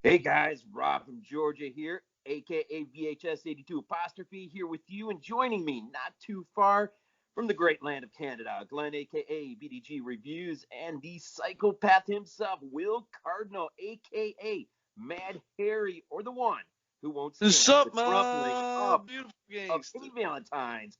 Hey guys, Rob from Georgia here, aka VHS82 apostrophe, here with you and joining me not too far from the great land of Canada, Glenn, aka BDG Reviews, and the psychopath himself, Will Cardinal, aka Mad Harry, or the one who won't What's stand the up, crumpling my up beautiful of gangster? any Valentine's.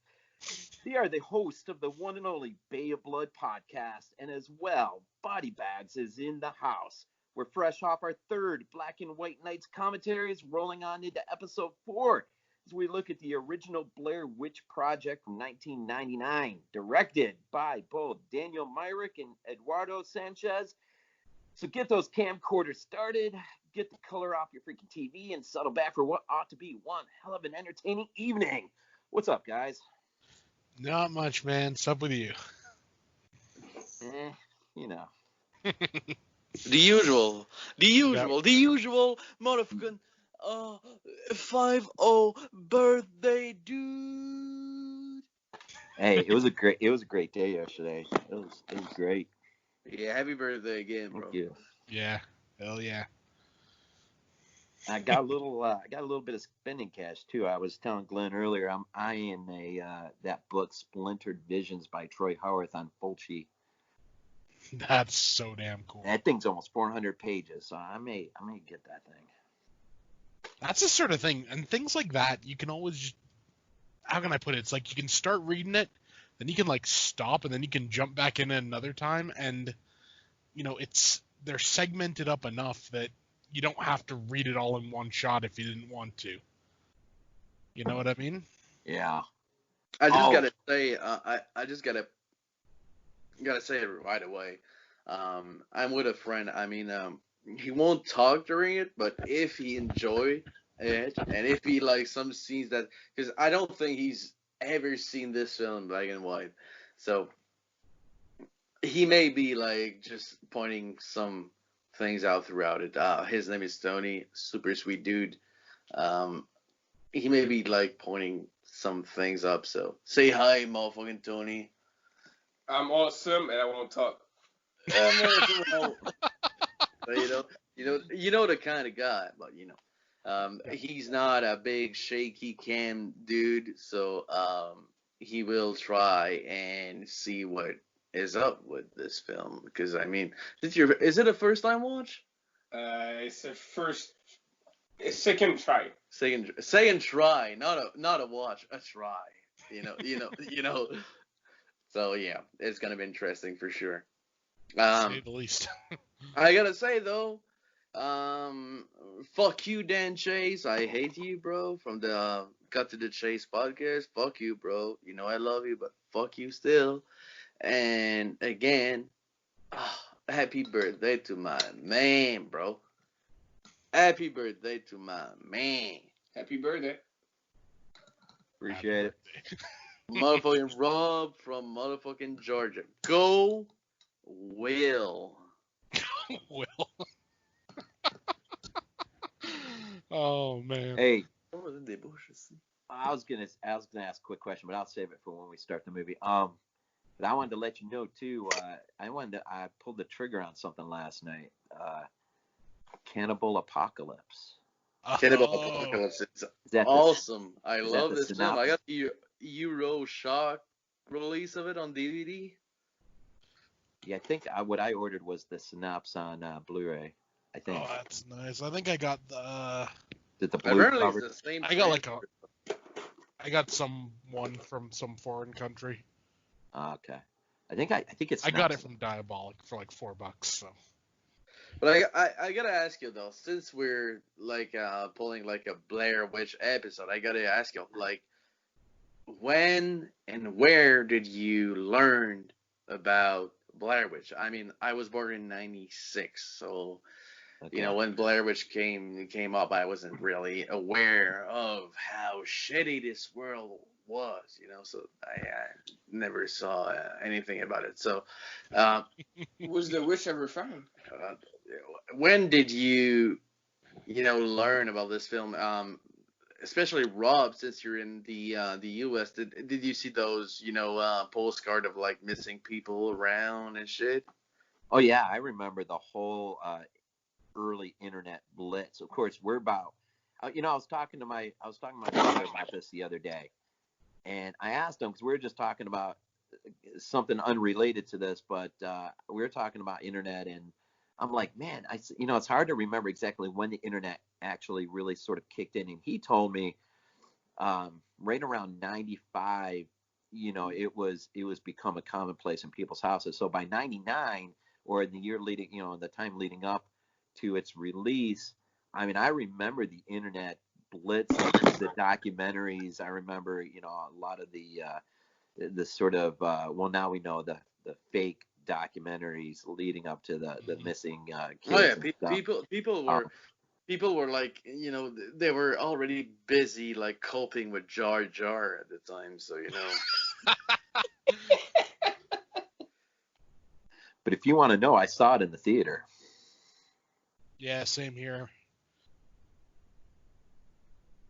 They are the host of the one and only Bay of Blood podcast, and as well, Body Bags is in the house. We're fresh off our third Black and White Nights commentaries, rolling on into episode 4 as we look at the original Blair Witch Project from 1999, directed by both Daniel Myrick and Eduardo Sanchez. So get those camcorders started, get the color off your freaking TV, and settle back for what ought to be one hell of an entertaining evening. What's up, guys? Not much, man. What's up with you? You know. The usual motherfucking 5-0 birthday dude. Hey, it was a great day yesterday. It was great. Yeah, happy birthday again, bro. Thank you. Yeah, hell yeah. I got a little bit of spending cash too. I was telling Glenn earlier, I'm eyeing that book Splintered Visions by Troy Howarth on Fulci. That's so damn cool. That thing's almost 400 pages, so I may get that thing. That's the sort of thing, and things like that, you can always, how can I put it? It's like you can start reading it, then you can like stop, and then you can jump back in another time, and they're segmented up enough that you don't have to read it all in one shot if you didn't want to. You know what I mean? Yeah. I just gotta say, I just gotta say it right away. I'm with a friend. I mean, he won't talk during it, but if he enjoyed it, and if he likes some scenes that, because I don't think he's ever seen this film in black and white, so he may be like just pointing some things out throughout it. His name is Tony, super sweet dude. He may be like pointing some things up. So say hi, motherfucking Tony. I'm awesome and I won't talk. You know the kind of guy, but he's not a big shaky cam dude, so he will try and see what is up with this film, because I mean, is it a first time watch? It's a second try. Second try, not a watch, a try. You know. So yeah, it's gonna be interesting for sure. Say the least. I gotta say though, fuck you, Dan Chase. I hate you, bro. From the Cut to the Chase podcast. Fuck you, bro. You know I love you, but fuck you still. And again, happy birthday to my man, bro. Happy birthday to my man. Happy birthday. Appreciate it. Motherfucking Rob from motherfucking Georgia. Go, Will. Will. Oh man. Hey, I was gonna ask a quick question, but I'll save it for when we start the movie. But I wanted to let you know too. I pulled the trigger on something last night. Cannibal Apocalypse. Cannibal Apocalypse is awesome. I love this film. I got the Euro Shock release of it on DVD. Yeah, I think what I ordered was the synopsis on Blu-ray. I think. Oh, that's nice. I think I got the. Did the blue cover? It's the same. I got one from some foreign country. Okay. I think it's. I got it from Diabolic for like $4. So. But I gotta ask you though, since we're like pulling like a Blair Witch episode, I gotta ask you, like, when and where did you learn about Blair Witch? I mean, I was born in '96, so okay. When Blair Witch came up, I wasn't really aware of how shitty this world was, so I never saw anything about it. So, was the witch ever found? When did you learn about this film? Especially Rob, since you're in the U.S., did you see those postcard of like missing people around and shit? Oh yeah, I remember the whole early internet blitz. Of course, we're about, I was talking to my brother about this the other day, and I asked him because we were just talking about something unrelated to this, but we were talking about internet, and I'm like, man, it's hard to remember exactly when the internet actually really sort of kicked in, and he told me right around 95, it was become a commonplace in people's houses. So by 99, or in the year leading, the time leading up to its release, I mean, I remember the internet blitz, the documentaries. I remember, a lot of the sort of well, now we know the fake documentaries leading up to the missing kids. Oh yeah, and stuff. people were like, they were already busy like coping with Jar Jar at the time, so But if you want to know, I saw it in the theater. Yeah, same here.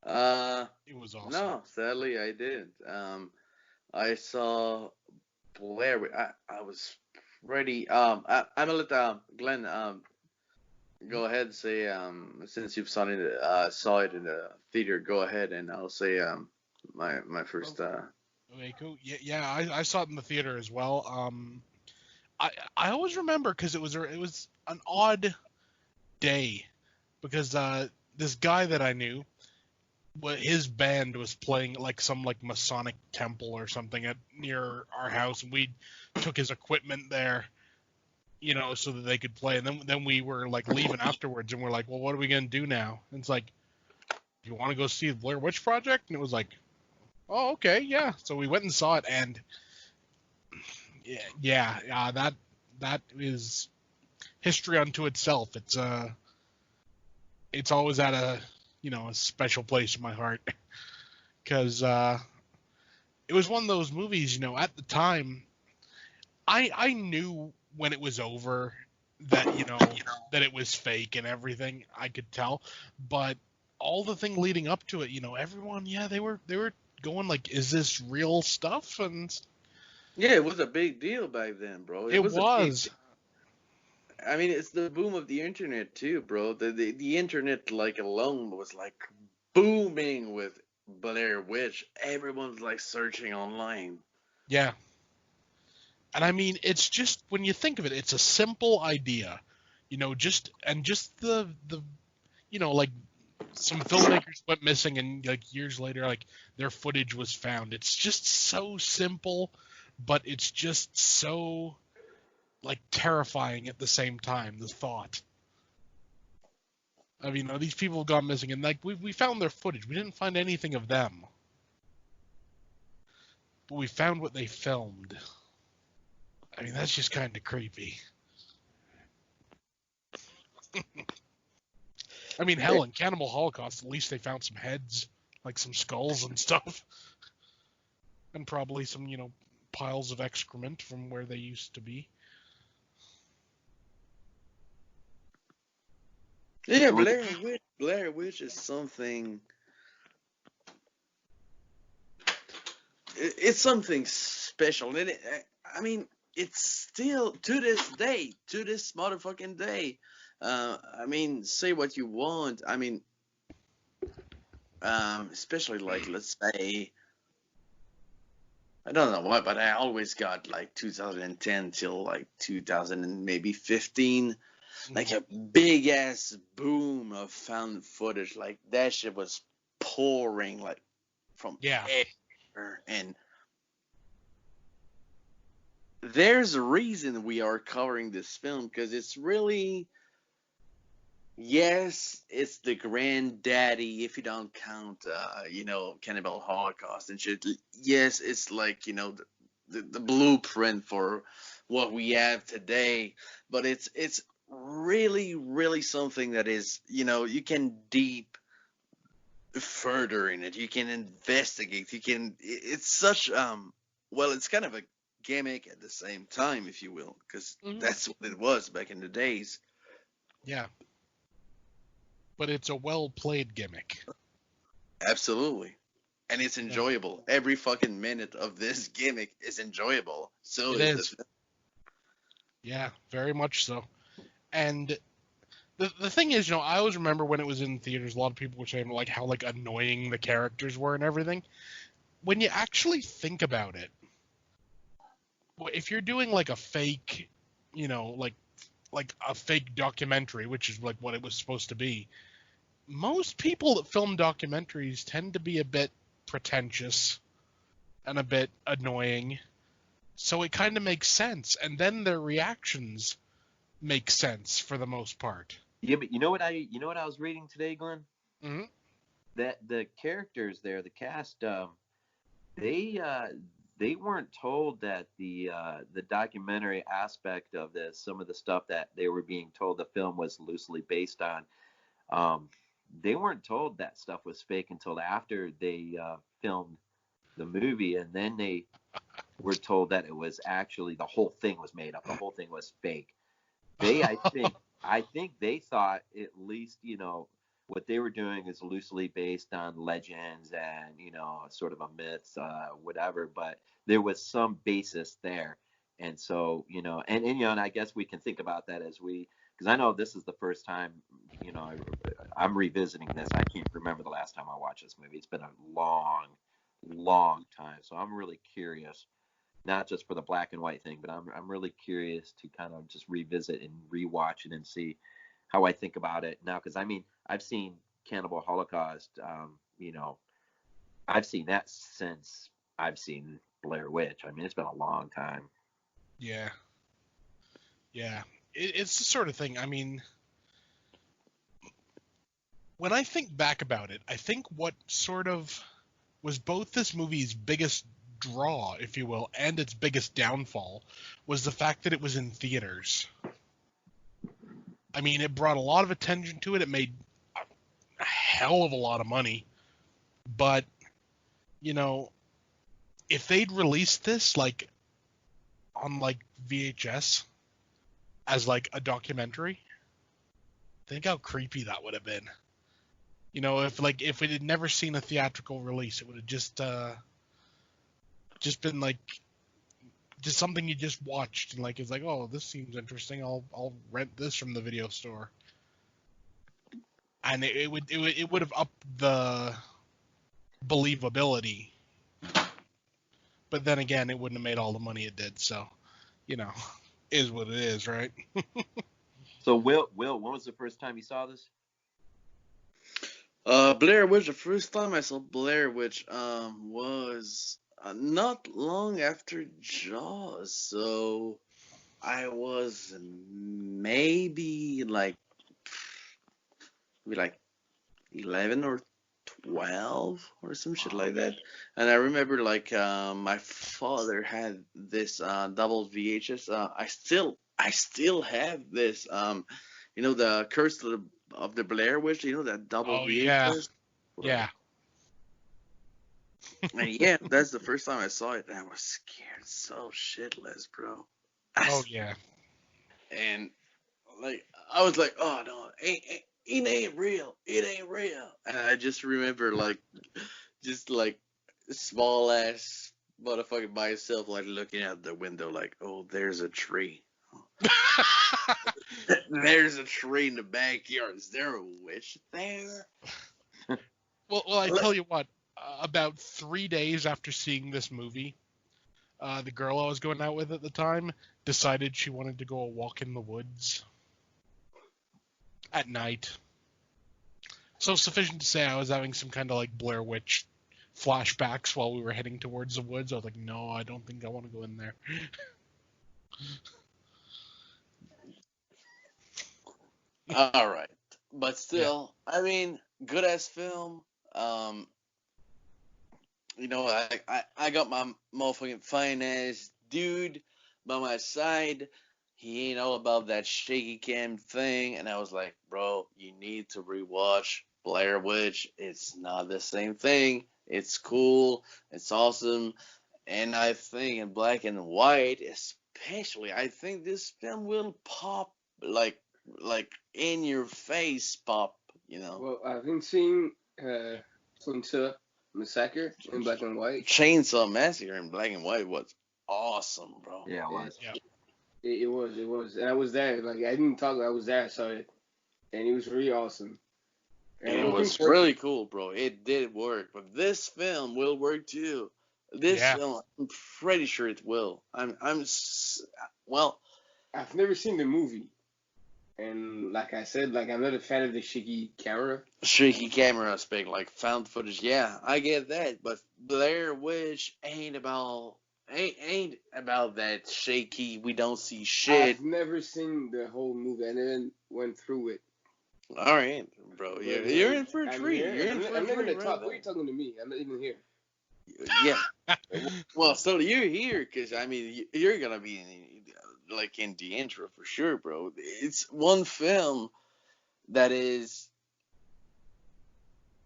It was awesome. No, sadly I didn't. I saw Blair Witch. I was ready. I'm gonna let Glenn go ahead and say since you've saw it in the theater, go ahead and I'll say my first. Okay, cool. Yeah, I saw it in the theater as well. I always remember because it was an odd day because this guy that I knew, his band was playing like some like Masonic temple or something near our house, and we took his equipment there, so that they could play. And then we were like leaving afterwards, and we're like, well, what are we gonna do now? And it's like, do you want to go see the Blair Witch Project? And it was like, oh, okay, yeah. So we went and saw it, and that is history unto itself. It's always at a special place in my heart because it was one of those movies. At the time, I knew when it was over that that it was fake and everything. I could tell, but all the thing leading up to it, everyone, they were going like, is this real stuff? And Yeah, it was a big deal back then, bro. It was. I mean, it's the boom of the internet too, bro. The internet like alone was like booming with Blair Witch. Everyone's like searching online. Yeah. And I mean, it's just, when you think of it, it's a simple idea, just the like some filmmakers went missing, and like years later, like their footage was found. It's just so simple, but it's just so like terrifying at the same time, the thought. I mean, these people have gone missing, and like we found their footage. We didn't find anything of them, but we found what they filmed. I mean, that's just kind of creepy. I mean, hell, in Cannibal Holocaust, at least they found some heads, like some skulls and stuff, and probably some piles of excrement from where they used to be. Yeah, Blair Witch is something. It's something special, and I mean, it's still to this motherfucking day. I mean, say what you want. I mean, especially like, let's say, I don't know why, but I always got like 2010 till like 2000 and maybe 15. Like a big ass boom of found footage. Like that shit was pouring like from everywhere. And there's a reason we are covering this film, because it's really, yes, it's the granddaddy if you don't count Cannibal Holocaust and shit. Yes, it's like, the blueprint for what we have today, but it's really, really something that is, you can deep further in it. You can investigate. It's such, well, it's kind of a gimmick at the same time, if you will, because that's what it was back in the days. Yeah. But it's a well-played gimmick. Absolutely. And it's enjoyable. Yeah. Every fucking minute of this gimmick is enjoyable. So it is. Yeah, very much so. And The thing is, I always remember when it was in theaters, a lot of people were saying like how like annoying the characters were and everything. When you actually think about it, if you're doing like a fake, like a fake documentary, which is like what it was supposed to be, most people that film documentaries tend to be a bit pretentious and a bit annoying. So it kind of makes sense, and then their reactions make sense for the most part. Yeah, but you know what I was reading today, Glenn? Mm-hmm. That the characters there, the cast, they weren't told that the documentary aspect of this, some of the stuff that they were being told the film was loosely based on, they weren't told that stuff was fake until after they filmed the movie, and then they were told that it was actually the whole thing was made up, the whole thing was fake. I think they thought at least, what they were doing is loosely based on legends and, sort of a myth, whatever, but there was some basis there. And so, and I guess we can think about that because I know this is the first time, I'm revisiting this. I can't remember the last time I watched this movie. It's been a long, long time. So I'm really curious, not just for the black and white thing, but I'm really curious to kind of just revisit and rewatch it and see how I think about it now. Because I mean, I've seen Cannibal Holocaust. I've seen that since I've seen Blair Witch. I mean, it's been a long time. Yeah. It's the sort of thing. I mean, when I think back about it, I think what sort of was both this movie's biggest draw, if you will, and its biggest downfall was the fact that it was in theaters. I mean, it brought a lot of attention to it. It made a hell of a lot of money. But, if they'd released this like on like VHS as like a documentary, think how creepy that would have been. If we had never seen a theatrical release, it would have just been like just something you just watched and like it's like, oh, this seems interesting. I'll rent this from the video store, and it would have upped the believability. But then again, it wouldn't have made all the money it did. So, is what it is, right? So, Will, when was the first time you saw this? Blair Witch. The first time I saw Blair Witch was not long after Jaws, so I was maybe like 11 or 12 or some shit like that. And I remember my father had this double VHS. I still have this the Curse of the Blair Witch, that double VHS. Yeah. And yeah, that's the first time I saw it, and I was scared so shitless, bro. Oh yeah. And I was like, oh no, it ain't real. It ain't real. And I just remember just small ass motherfucker by himself, looking out the window, oh, there's a tree. There's a tree in the backyard. Is there a witch there? Well, I tell you what. About 3 days after seeing this movie, the girl I was going out with at the time decided she wanted to go a walk in the woods at night. So sufficient to say I was having some kind of like Blair Witch flashbacks while we were heading towards the woods. I was like, no, I don't think I want to go in there. All right. But still, yeah. I mean, good ass film. I got my motherfucking fine ass dude by my side. He ain't all about that shaky cam thing, and I was like, bro, you need to rewatch Blair Witch. It's not the same thing. It's cool. It's awesome. And I think in black and white, especially, I think this film will pop like in your face pop. Well, I've been seeing Chainsaw Massacre in black and white. Chainsaw Massacre in black and white was awesome, bro. Yeah, it was. Yeah. It was. And I was there. I didn't talk. I was there. I saw it. and it was really awesome. And It was really cool, bro. It did work, but this film will work too. This film, I'm pretty sure it will. Well, I've never seen the movie, and like I said, like I'm not a fan of the shaky camera. Shaky camera aspect, like found footage. Yeah, I get that, but Blair Witch ain't about that shaky. We don't see shit. I've never seen the whole movie. I never went through it. All right, bro. You're in for a treat. You're in for a treat. I'm not gonna talk. Why are you talking to me? I'm not even here. Yeah. Well, so you're here because I mean you're gonna be in the intro for sure, bro. It's one film that is.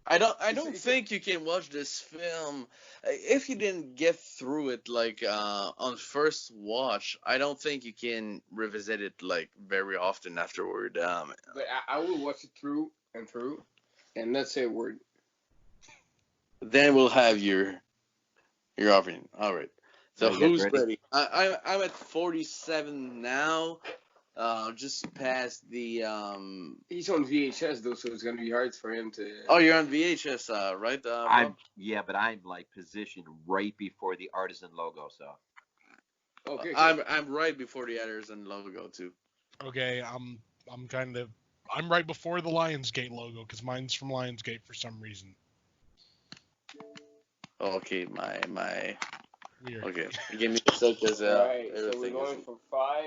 I don't think you can watch this film if you didn't get through it on first watch. I don't think you can revisit it very often afterward. But I will watch it through and through, and not say a word. Then we'll have your opinion. All right. So who's ready? I'm at 47 now. Just past the He's on VHS though, so it's gonna be hard for him to. Oh, you're on VHS, right? But I'm positioned right before the Artisan logo, so. Okay. I'm right before the Artisan logo too. Okay, I'm right before the Lionsgate logo because mine's from Lionsgate for some reason. Okay, my. Weird. Okay, give me a sec, cause Alright, so we're going for 5.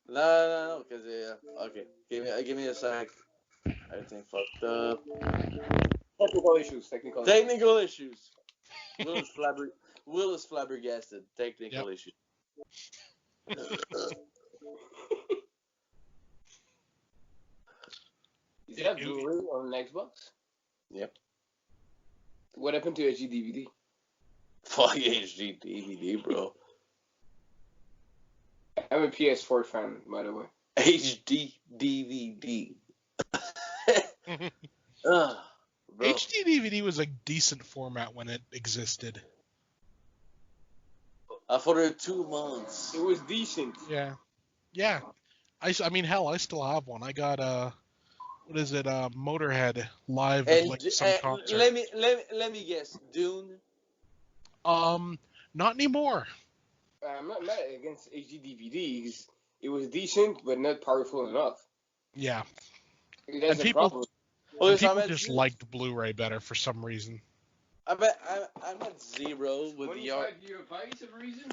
No, cause okay, give me a sec. Everything fucked up. Technical issues. Technical issues. Will is flabbergasted. Technical issues. Is that Blu-ray on an Xbox? Yep. What happened to HD DVD? Fuck HD DVD, bro. I'm a PS4 fan, by the way. HD DVD. HD DVD was a decent format when it existed. For the 2 months. It was decent. Yeah. I mean, hell, I still have one. I got what is it? Motorhead live at some concert. Let me guess. Dune. Not anymore. I'm not mad against HD DVDs. It was decent, but not powerful enough. Yeah. That's the problem. People just liked Blu-ray better for some reason. I'm at 0 with the reason?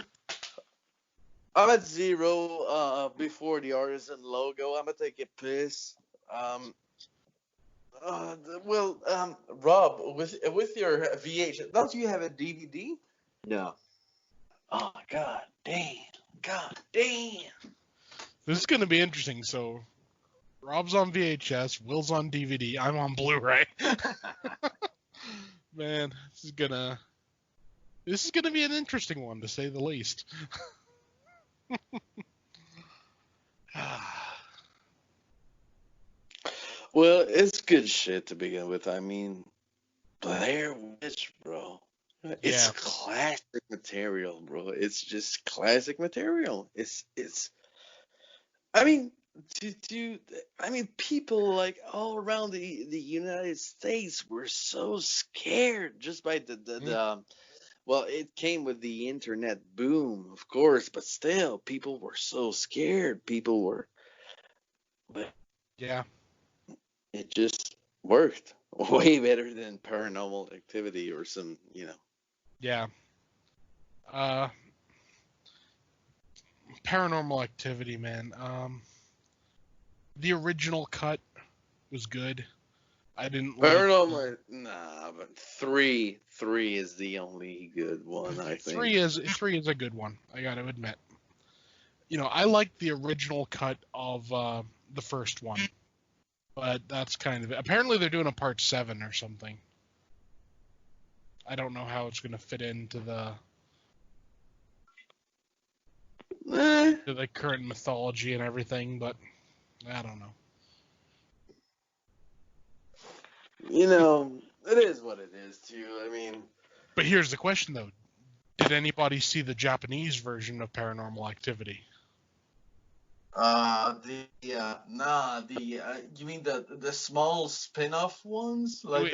I'm at 0 before the Artisan logo. I'm gonna take a piss. Rob, with your VH, don't you have a DVD? No. Oh God damn! This is gonna be interesting. So, Rob's on VHS, Will's on DVD, I'm on Blu-ray. Man, this is gonna be an interesting one to say the least. Well, it's good shit to begin with. I mean, Blair Witch, bro. It's classic material, bro. It's just classic material. It's. I mean, people all around the United States were so scared just by the well, it came with the internet boom, of course, but still, people were so scared. But yeah, it just worked way better than Paranormal Activity or some, Yeah. Paranormal Activity, man. The original cut was good. I didn't Paranormal. Nah, but three is the only good one, I think. Three is a good one. I got to admit. I like the original cut of the first one, but that's kind of it. Apparently, they're doing a part 7 or something. I don't know how it's going to fit into the current mythology and everything, but I don't know. It is what it is, too. I mean... But here's the question, though. Did anybody see the Japanese version of Paranormal Activity? You mean the small spin-off ones, like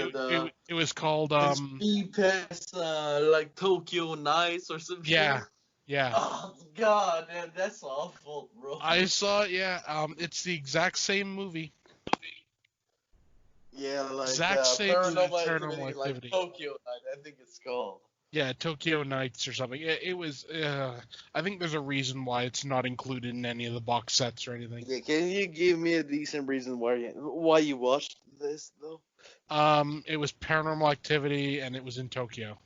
It was called the Speed Pass, like Tokyo Nights or some yeah, shit. yeah. Oh God, man, that's awful, bro. I saw it. Yeah, it's the exact same movie. Yeah, like Exact same movie, Paranormal Paranormal Activity, like Activity. Tokyo Night, I think it's called. Yeah, Tokyo Nights or something. It was. I think there's a reason why it's not included in any of the box sets or anything. Yeah, can you give me a decent reason why you watched this though? It was Paranormal Activity, and it was in Tokyo.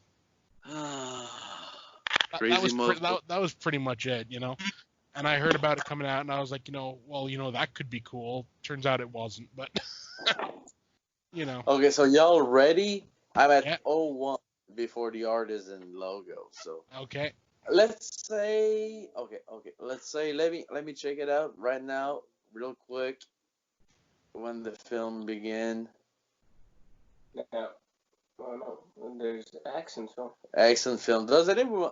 Crazy That was pretty much it, you know. And I heard about it coming out, and I was like, that could be cool. Turns out it wasn't, but you know. Okay, so y'all ready? I'm at Yeah. 01 before the artisan logo. So Okay. let's say let me check it out right now, real quick. When the film began. Yeah. Oh no, there's action film. Action film. Does anyone?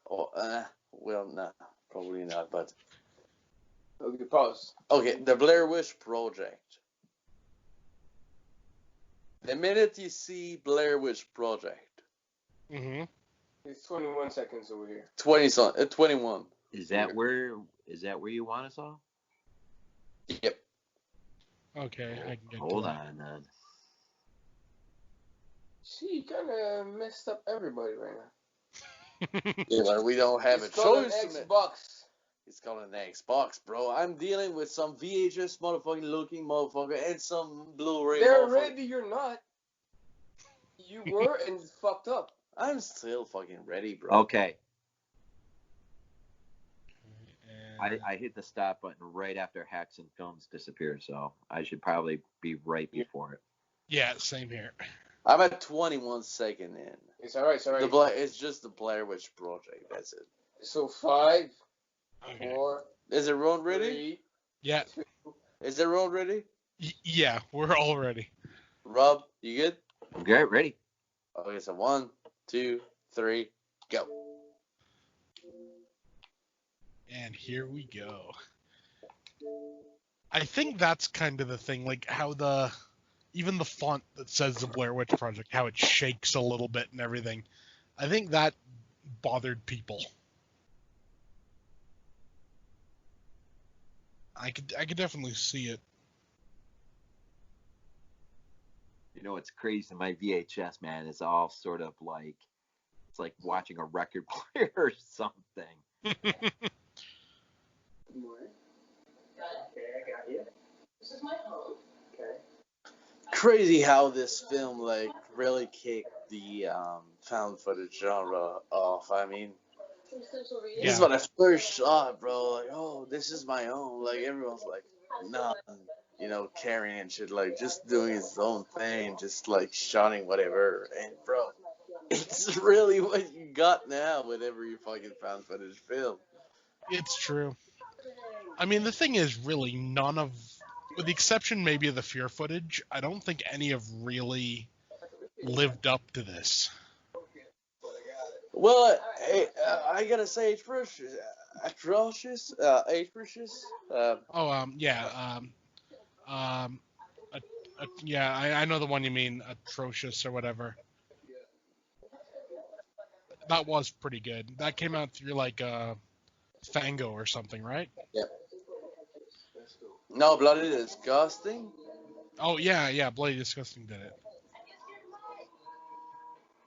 Well, no, probably not. But Okay, pause. okay, the Blair Witch Project. The minute you see Blair Witch Project, It's 21 seconds over here. 21. Is that where you want us all? Yep. Okay, I can get Hold to on, then. See, you kind of messed up everybody right now. Yeah, but we don't have It's a called choice. an Xbox. It's called an Xbox, bro. I'm dealing with some VHS motherfucking looking motherfucker and some Blu-ray They're motherfucker. ready, you're not. You were and it's fucked up. I'm still fucking ready, bro. Okay. I hit the stop button right after Hacks and Films disappeared, so I should probably be right before it. Yeah, same here. I'm at 21 seconds in. It's alright, it's alright. It's just the Blair Witch Project. That's it. So 5, Okay. 4. Is everyone ready? 3, Yeah. 2. Is everyone ready? Yeah, we're all ready. Rob, you good? Okay, ready. Okay, so 1, 2, 3, go. And here we go. I think that's kind of the thing, like how even the font that says the Blair Witch Project, how it shakes a little bit and everything. I think that bothered people. I could definitely see it. You know, it's crazy. My VHS, man, is all sort of like, it's like watching a record player or something. Okay, I got you. This is my home. Okay. Crazy how this film like really kicked the found footage genre off. I mean, this is what I first saw, bro. Like, oh, this is my own. Like everyone's like, nah, carrying and shit, like just doing his own thing, just like shotting whatever. And bro, it's really what you got now with every fucking found footage film. It's true. I mean, the thing is, really, none of, with the exception maybe of the Fear footage, I don't think any have really lived up to this. Well, I gotta say, it's atrocious. Yeah, I know the one you mean, Atrocious or whatever. That was pretty good. That came out through like Fango or something, right? Yep. No, Bloody Disgusting. Oh yeah, Bloody Disgusting did it.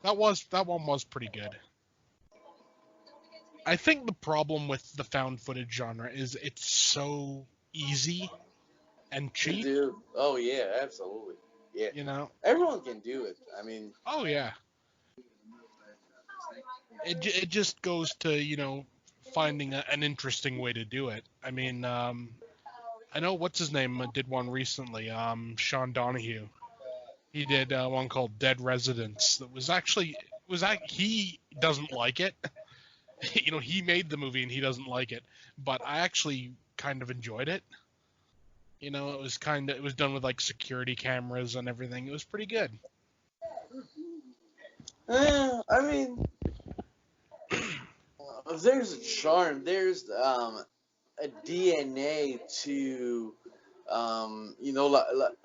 That one was pretty good. I think the problem with the found footage genre is it's so easy and cheap. Oh yeah, absolutely. Yeah. You know, everyone can do it. I mean. Oh yeah. It just goes to finding an interesting way to do it. I mean, I know what's his name did one recently. Sean Donahue. He did one called Dead Residents. That was he doesn't like it. He made the movie and he doesn't like it, but I actually kind of enjoyed it. It was done with like security cameras and everything. It was pretty good. I mean, there's a charm. There's a DNA to,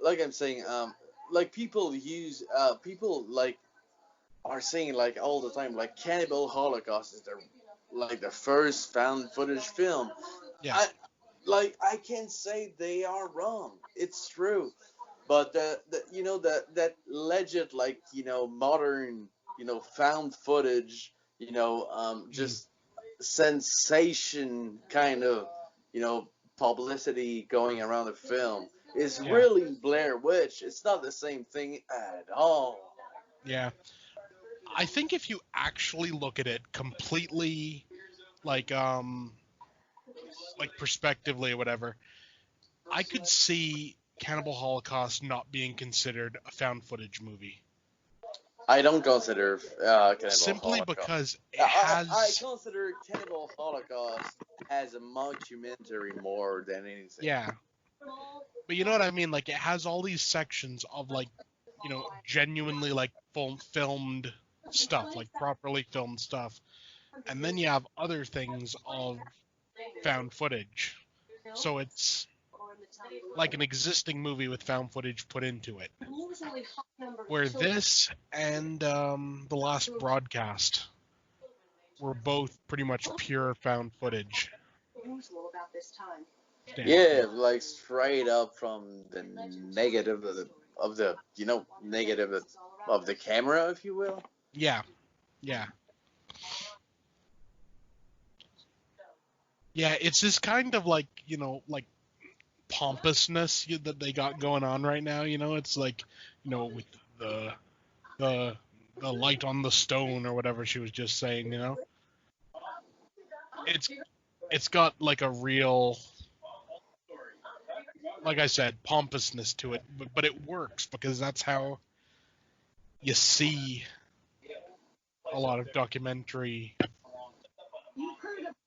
like I'm saying, like people like are saying like all the time, like Cannibal Holocaust is the first found footage film. Yeah. I can't say they are wrong. It's true, but that legit modern found footage just sensation kind of you know publicity going around the film is Yeah. really Blair Witch. It's not the same thing at all. Yeah. I think if you actually look at it completely, like prospectively or whatever, I could see Cannibal Holocaust not being considered a found footage movie. I don't consider Cannibal Simply Holocaust. because it I has. consider Cannibal Holocaust as a mockumentary more than anything. Yeah. But you know what I mean? Like, it has all these sections of, like, genuinely, like, filmed stuff, like, properly filmed stuff. And then you have other things of found footage. So it's like an existing movie with found footage put into it. Where this and The Last Broadcast were both pretty much pure found footage. Yeah, like straight up from the negative of the negative of the camera, if you will. Yeah. Yeah, it's this kind of like, like pompousness that they got going on right now. It's like, with the the the light on the stone or whatever she was just saying. It's got like a real, like I said, pompousness to it, but it works because that's how you see a lot of documentary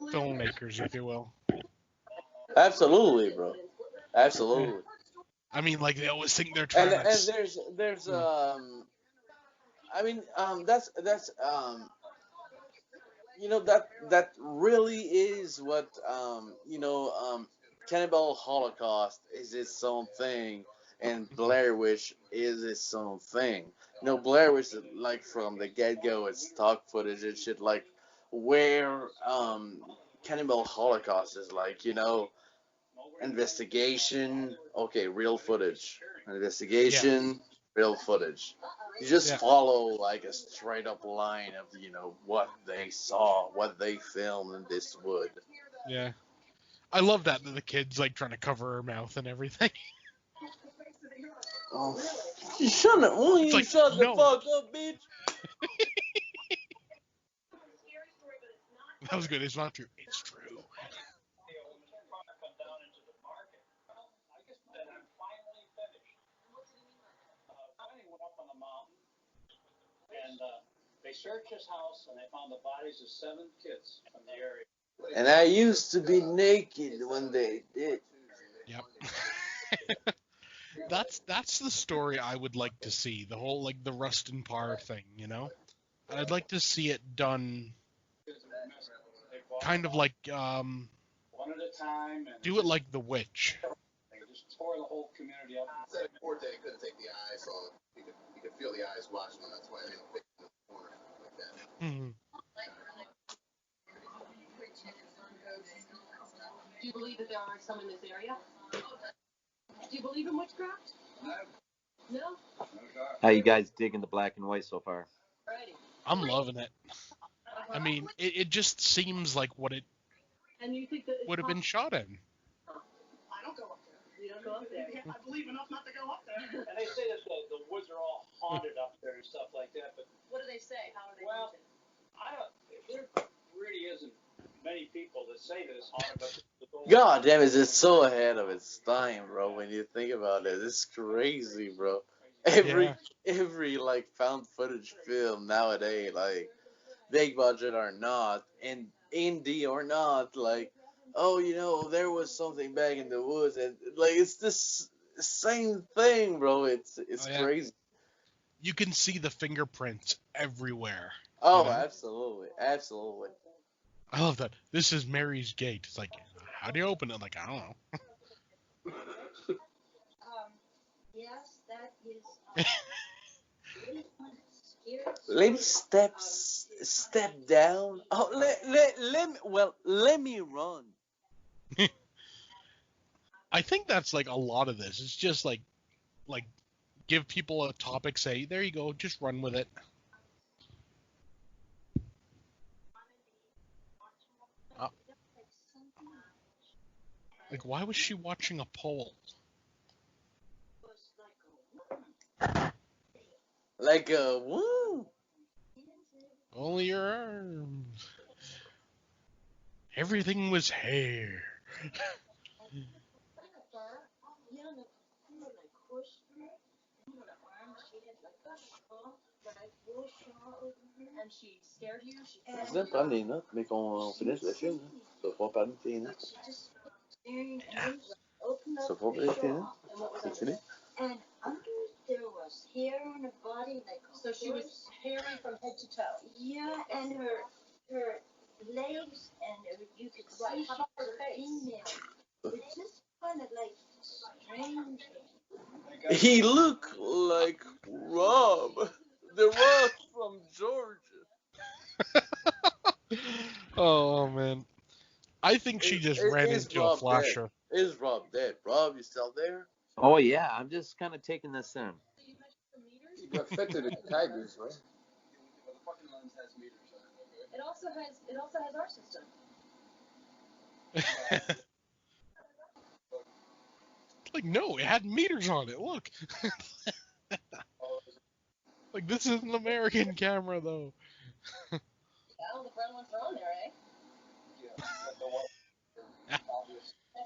filmmakers, if you will. Absolutely, bro. Absolutely. I mean, like, they always think they're trying And to. there's I mean that's that really is what Cannibal Holocaust is its own thing, and Blair Witch is its own thing. Blair Witch, like from the get go, it's stock footage and shit. Like where Cannibal Holocaust is like investigation, okay, real footage, investigation, real footage. You just follow like a straight up line of what they saw, what they filmed in this wood. Yeah. I love that the kid's like trying to cover her mouth and everything. Oh, you shouldn't. Won't you like, shut the no. fuck up, bitch? That was good. It's not true. It's true. They searched his house and they found the bodies of 7 kids from the area. And I used to be naked when they did. Yep. That's the story I would like to see. The whole, like, the Rustin Parr thing, I'd like to see it done kind of like one at a time. And do it like The Witch. They just tore the whole community up. That poor day couldn't take the eyes off. You could feel the eyes watching him. That's why they don't pick in the corner like that. Mm-hmm. Do you believe that there are some in this area? Do you believe in witchcraft? No? How you guys digging the black and white so far? I'm loving it. I mean, it just seems like what it would have been shot in. I don't go up there. You don't go up there? I believe enough not to go up there. And they say that the woods are all haunted up there and stuff like that. But what do they say? How are they haunted? There really isn't many people that say that it's haunted, but God damn it, it's so ahead of its time, bro. When you think about it, it's crazy, bro. Every like found footage film nowadays, like big budget or not, and indie or not, like there was something back in the woods, and like it's this same thing, bro. It's crazy. You can see the fingerprints everywhere. Oh, absolutely. I love that. This is Mary's gate. It's like, how do you open it? Like, I don't know. Yes, that is really fun. Scary. Let me step down. Oh, let me run. I think that's like a lot of this. It's just like give people a topic, say, there you go, just run with it. Like, why was she watching a pole? Like a woo. Only your arms. Everything was hair. And she scared you. Vous allez prendre des notes, mais qu'on finisse le film. Hein. Ça va pas parler de tes notes. Ça va pas parler de tes notes. C'est fini. And under there was hair on her body, like so she was hairy from head to toe. Yeah, and her legs and you could see she was a female. It just kind of like strange. He looked like Rob, the Rob from Georgia. Oh, man. I think she just ran into a flasher. Is Rob dead? Rob, you still there? Oh yeah, I'm just kind of taking this in. You got fed to the tigers, right? It also has our system. Like, no, it had meters on it. Look. Like, this is an American camera, though. Well, the front ones are on there, eh? I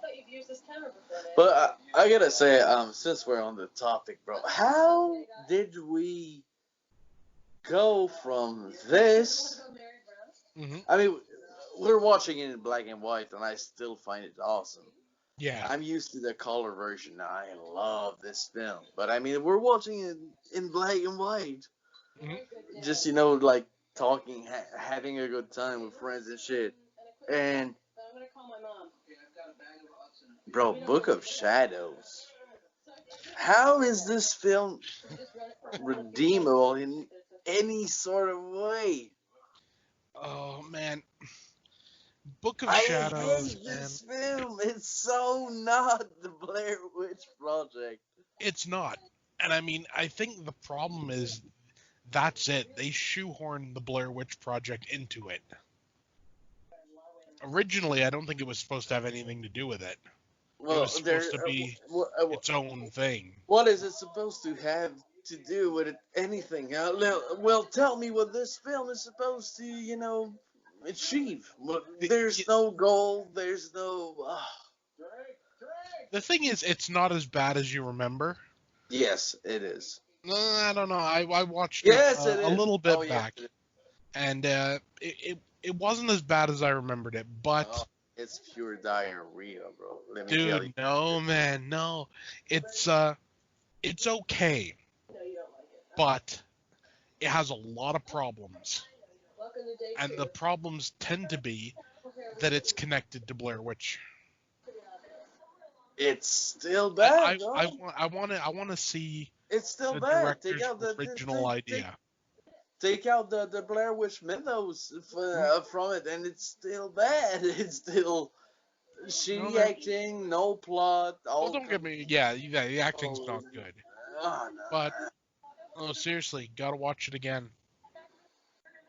thought you've used this camera before, man. But I gotta say, since we're on the topic, bro, how did we go from this? Mm-hmm. I mean, we're watching it in black and white, and I still find it awesome. Yeah. I'm used to the color version. I love this film, but I mean, we're watching it in black and white. Mm-hmm. Just like talking, having a good time with friends and shit. And I'm gonna call my mom. bro, Book of Shadows. How is this film redeemable in any sort of way? Oh, man. Book of I Shadows, hate man. this film. It's so not the Blair Witch Project. It's not. And I mean, I think the problem is that's it. They shoehorned the Blair Witch Project into it. Originally, I don't think it was supposed to have anything to do with it. Well, it was supposed to be its own thing. What is it supposed to have to do with it? Anything? Well, tell me what this film is supposed to, achieve. There's no goal. There's no. The thing is, it's not as bad as you remember. Yes, it is. I don't know. I watched it a little bit back, yes, and it wasn't as bad as I remembered it. But it's pure diarrhea, bro. Let me tell you. dude, no, man, no. It's okay, but it has a lot of problems, and the problems tend to be that it's connected to Blair Witch. It's still bad. I want to see. It's still the bad. Director's original idea. Take out the Blair Witch mythos from it, and it's still bad. It's still shitty acting, no plot. Don't get me. Yeah, the acting's not good. Oh, no. But seriously, gotta watch it again.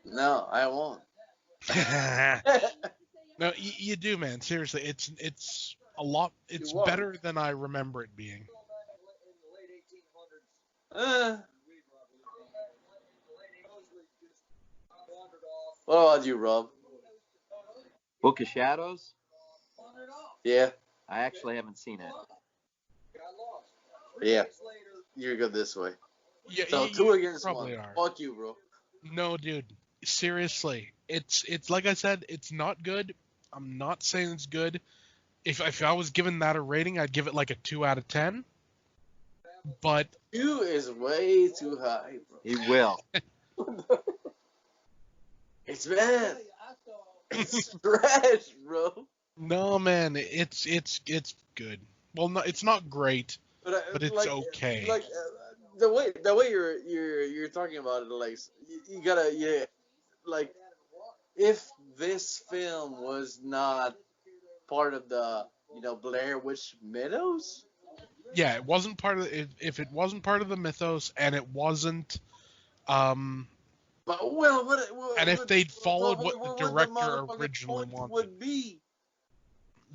No, I won't. No, you do, man. Seriously, it's a lot. It's better than I remember it being. What about you, Rob? Book of Shadows? Yeah. I actually haven't seen it. Yeah. You're good this way. Yeah, so you 2 against 1. are. Fuck you, bro. No, dude. Seriously, it's like I said, it's not good. I'm not saying it's good. If I was giving that a rating, I'd give it like a 2 out of 10. But 2 is way too high, bro. He will. It's bad. It's trash, bro. No, man, it's good. Well, no, it's not great, but it's okay. Like the way you're talking about it, like you gotta like if this film was not part of the Blair Witch mythos. Yeah, it wasn't part of if it wasn't part of the mythos, and it wasn't But and if they'd followed what the what director motherfucking originally point wanted, would be.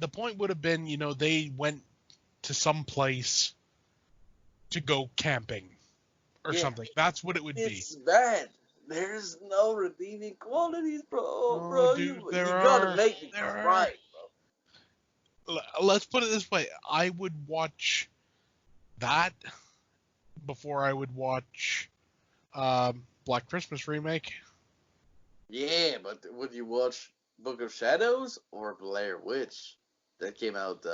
the point would have been, they went to some place to go camping or something. That's what it would be. It's bad. There's no redeeming qualities, bro. Oh, bro, dude, you there gotta are. make me There cry, bro. Let's put it this way: I would watch that before I would watch Black Christmas remake. Yeah, but would you watch Book of Shadows or Blair Witch? That came out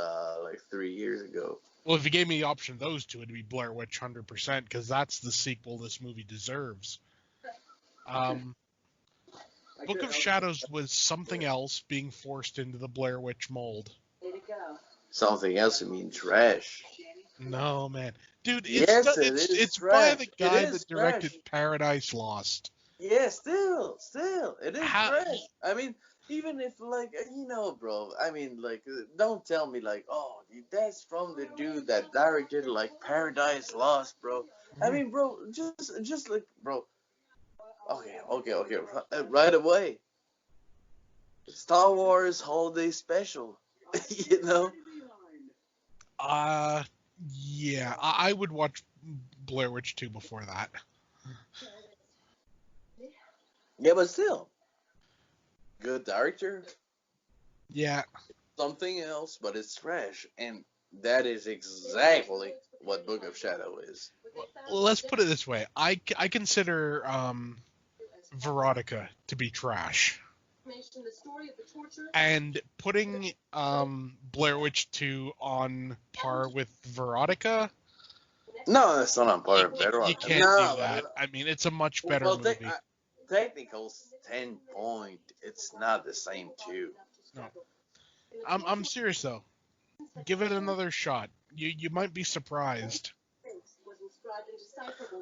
like 3 years ago. Well, if you gave me the option of those two, it'd be Blair Witch 100%, because that's the sequel this movie deserves. Book of Shadows was something else being forced into the Blair Witch mold. Something else, I mean trash. No, man. Dude, Yes, it's trash. by the guy It is that directed trash. Paradise Lost. Yeah, still, it is trash. I mean, even if bro. I mean, don't tell me oh, that's from the dude that directed Paradise Lost, bro. I mean, bro, just bro. Okay. Right away. Star Wars Holiday Special. Yeah, I would watch Blair Witch 2 before that. Yeah, but still, good director. Yeah. Something else, but it's trash, and that is exactly what Book of Shadow is. Well, let's put it this way: I consider Veronica to be trash, and putting Blair Witch 2 on par with Veronica. No, it's not on par with Veronica. You can't do that. I mean, it's a much better movie. Technical 10 point. It's not the same too. No. I'm serious though. Give it another shot. You might be surprised.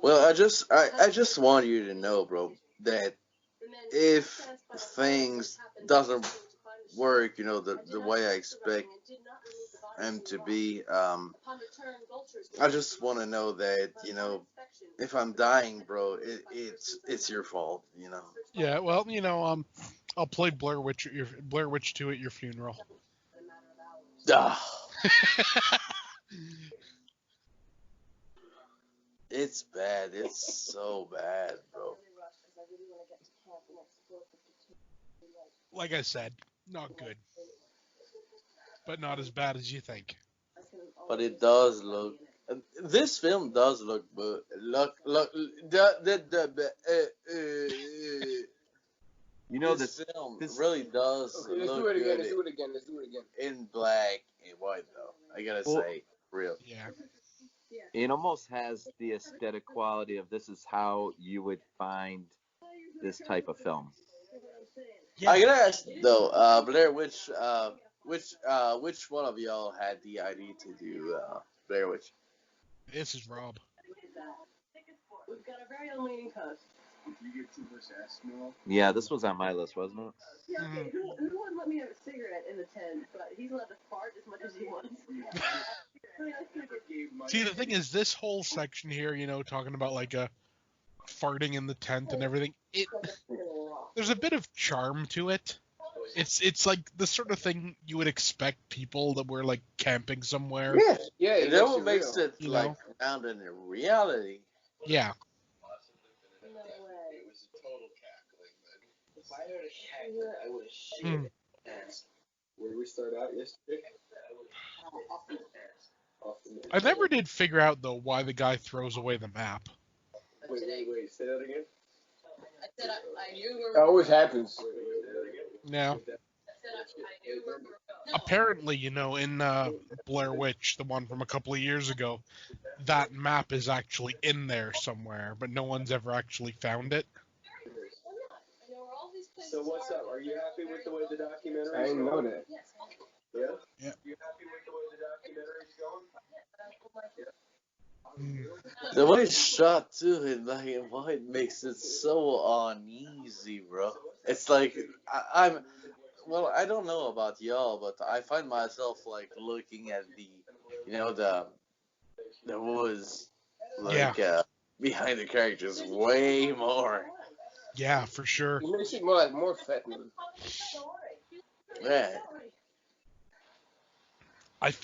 Well, I just want you to know, bro, that if things doesn't work, the way I expect them to be, I just want to know that, if I'm dying, bro, it's your fault, Yeah, well, I'll play Blair Witch 2 at your funeral. It's bad. It's so bad, bro. Like I said, not good. But not as bad as you think. But it does look. This film does look, but this film really does okay, let's look do it again. good. Let's do it again. In black and white, though. I gotta say, real. Yeah. It almost has the aesthetic quality of this is how you would find this type of film. Yeah. I gotta ask though, Blair Witch, which one of y'all had the idea to do Blair Witch? This is Rob. We've got a very unleaning host. Yeah, this was on my list, wasn't it? Yeah, okay. Who wouldn't let me have a cigarette in the tent, but he's allowed to fart as much as he wants. See, the thing is, this whole section here, talking about farting in the tent and everything, there's a bit of charm to it. It's like the sort of thing you would expect people that were camping somewhere. Yeah, that what makes it grounded in reality. Yeah. If I heard a cackling, I would have shit. Where we start out yesterday? I never did figure out though why the guy throws away the map. Wait, say that again? I said I knew where we It always happens. Yeah. Apparently, in Blair Witch, the one from a couple of years ago, that map is actually in there somewhere, but no one's ever actually found it. So what's up? Are you happy with the way the documentary? I didn't know that. Yeah. Yeah. You happy with the way the documentary's going? The way it's shot too in black and white makes it so uneasy, bro. It's like I'm. Well, I don't know about y'all, but I find myself like looking at the woods, Yeah. like behind the characters way more. Yeah, for sure. It makes it more like more threatening. Yeah. I've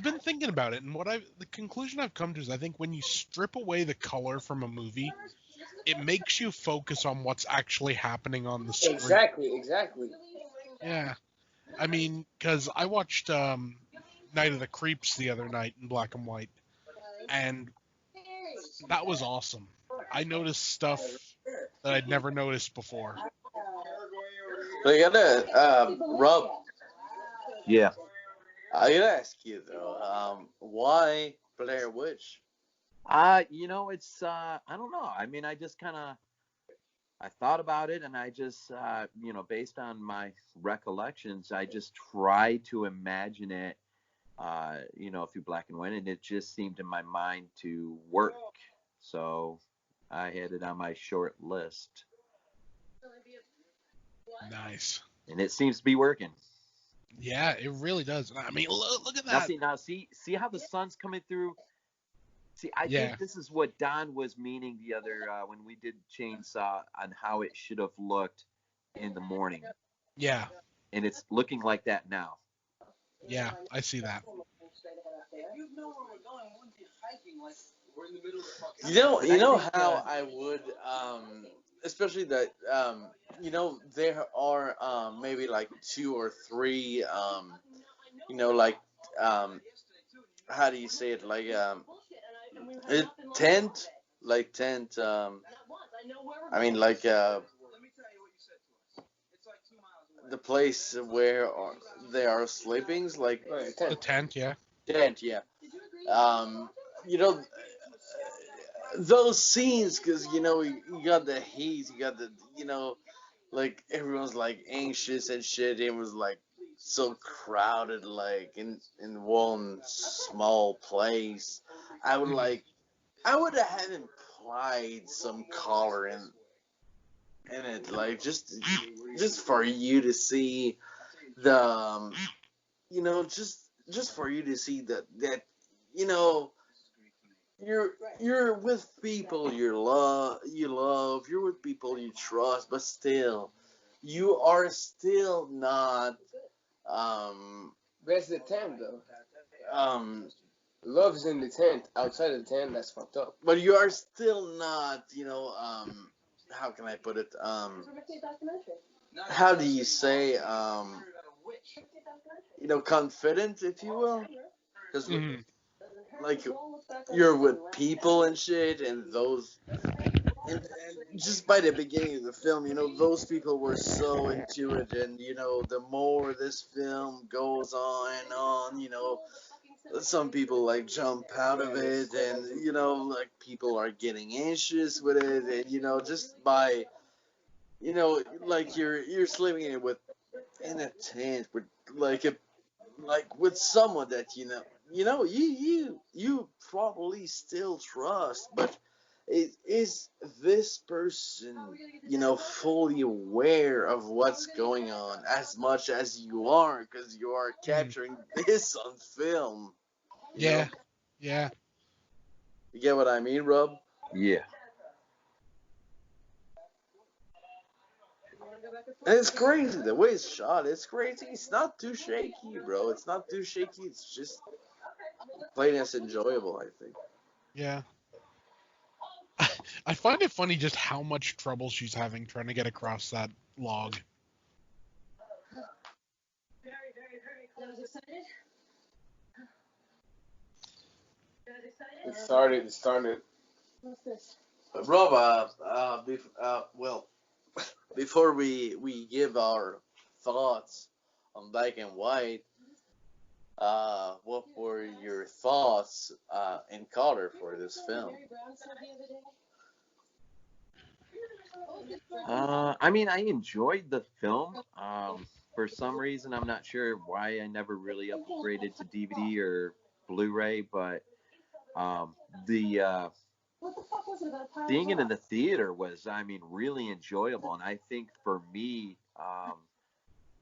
been thinking about it, and the conclusion I've come to is I think when you strip away the color from a movie, it makes you focus on what's actually happening on the screen. Exactly. Yeah. I mean, because I watched Night of the Creeps the other night in black and white, and that was awesome. I noticed stuff that I'd never noticed before. So you gotta, Rob, Yeah. I gotta ask you though, why Blair Witch? It's I don't know. I mean, I just kind of I thought about it, and I just based on my recollections, I just tried to imagine it, through black and white, and it just seemed in my mind to work. So I had it on my short list, Nice. and it seems to be working. Yeah, it really does. I mean, look at Now that. see how the sun's coming through. See, I Yeah. think this is what Don was meaning the other when we did Chainsaw on how it should have looked in the morning, Yeah. and it's looking like that now. Yeah, I see that. You know how I would, especially that, there are maybe like two or three, like, how do you say it, like, tent, like tent, I mean, like, the place where there are sleepings, like The tent, yeah. tent, yeah. Um, you know, those scenes, because you got the heat, you got the like everyone's like anxious and shit. It was like so crowded, like in one small place. I would like I would have implied some color in it, like just for you to see the just for you to see that you know you're with people you love, you're with people you trust, but still you are still not That's the tent though. um Love's in the tent. Outside of the tent, that's fucked up. but you are still not how can I put it, how do you say, confident, if you will, because like you're with people and shit, and those and just by the beginning of the film, those people were so into it, and the more this film goes on and on, some people like jump out of it, and like people are getting anxious with it, and just by like you're sleeping in a tent with like with someone that you probably still trust, but is this person fully aware of what's going on as much as you are, because you are capturing this on film. Yeah. Yeah. You get what I mean, Rob? Yeah. And it's crazy the way it's shot. It's crazy. It's not too shaky, bro. It's not too shaky. It's just plain as enjoyable, I think. Yeah. I find it funny just how much trouble she's having trying to get across that log. It started. What's this? Rob, well, before we give our thoughts on black and white, what were your thoughts in color for this film? I mean, I enjoyed the film. For some reason, I'm not sure why I never really upgraded to DVD or Blu-ray, but um, the seeing it in the theater was, I mean, really enjoyable. And I think for me,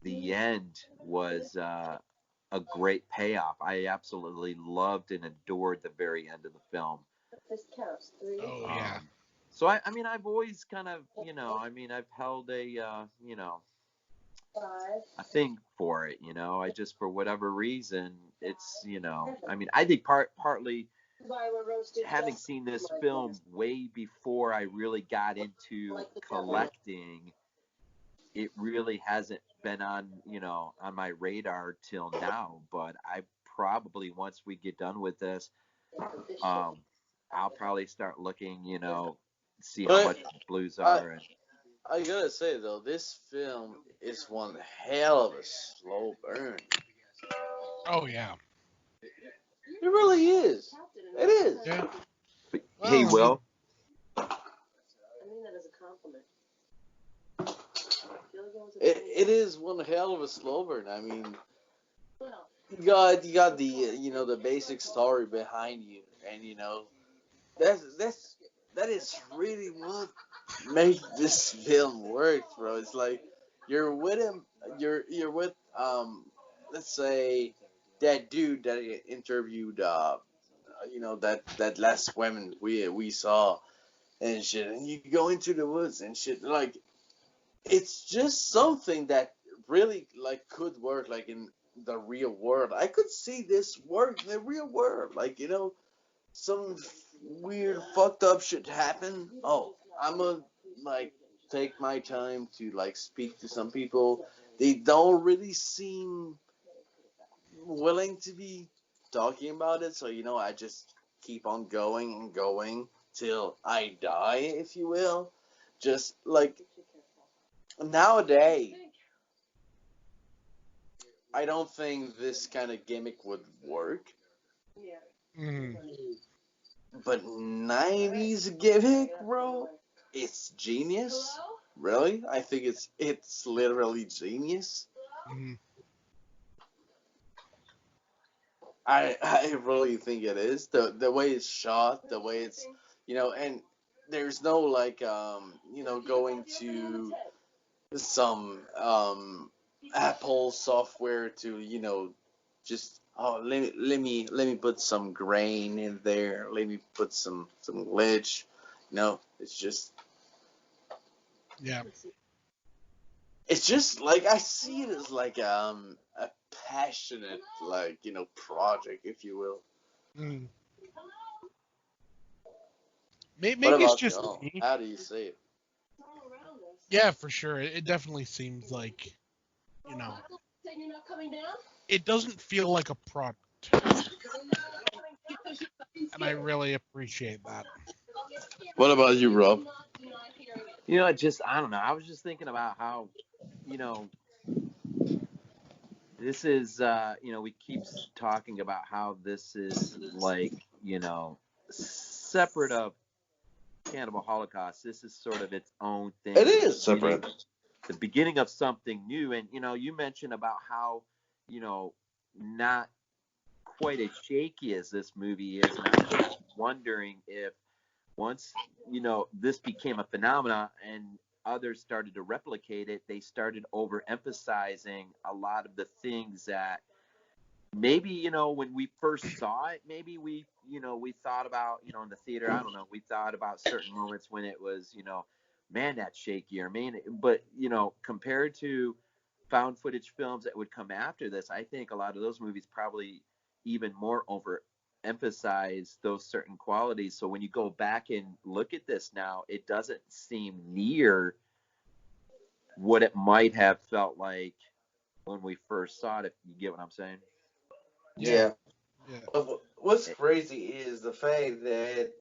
the end was a great payoff. I absolutely loved and adored the very end of the film. Oh yeah. So I mean, I've always kind of, I mean, I've held a, a thing for it. I just, for whatever reason, it's, I mean, I think partly having seen this film way before I really got into collecting, it really hasn't been on, on my radar till now. But I probably, once we get done with this, I'll probably start looking, see how much blues are. And I gotta say though, this film is one hell of a slow burn. Oh yeah. It really is. It is. Yeah. hey, Well, Will. I mean that as a compliment. It is one hell of a slow burn. I mean, Well, you got the the basic story behind you, and that is really what makes this film work, bro. It's like you're with him, you're with let's say that dude that interviewed that last woman we saw and shit, and you go into the woods and shit, like it's just something that really like could work like in the real world. I could see this work in the real world, like some weird fucked up shit happen. Oh, I'm gonna like take my time to like speak to some people. They don't really seem willing to be talking about it, so I just keep on going and going till I die, if you will. Just like nowadays, I don't think this kind of gimmick would work. yeah. mm, But 90s gimmick, bro, it's genius. Really? I think it's literally genius. mm, I really think it is. The way it's shot, the way it's and there's no like going to some Apple software to just let me put some grain in there. Let me put some glitch. No, yeah. it's just like I see it as like a passionate like project, if you will. Mm. What Maybe it's about just y'all? me. How do you see it? Yeah, for sure. It definitely seems like, you know, it doesn't feel like a product, and I really appreciate that. What about you, Rob? I don't know. I was just thinking about how, you know, this is, we keep talking about how this is like, separate of Cannibal Holocaust. This is sort of its own thing. It is separate. The beginning of something new. And, you mentioned about how, not quite as shaky as this movie is. And I'm just wondering if once, this became a phenomenon and others started to replicate it, they started overemphasizing a lot of the things that maybe, when we first saw it, maybe we thought about, in the theater, I don't know, we thought about certain moments when it was, man, that's shaky, or man, but, compared to found footage films that would come after this, I think a lot of those movies probably even more overemphasize those certain qualities. So when you go back and look at this now, it doesn't seem near what it might have felt like when we first saw it, if you get what I'm saying. Yeah, Yeah. yeah. What's crazy is the fact that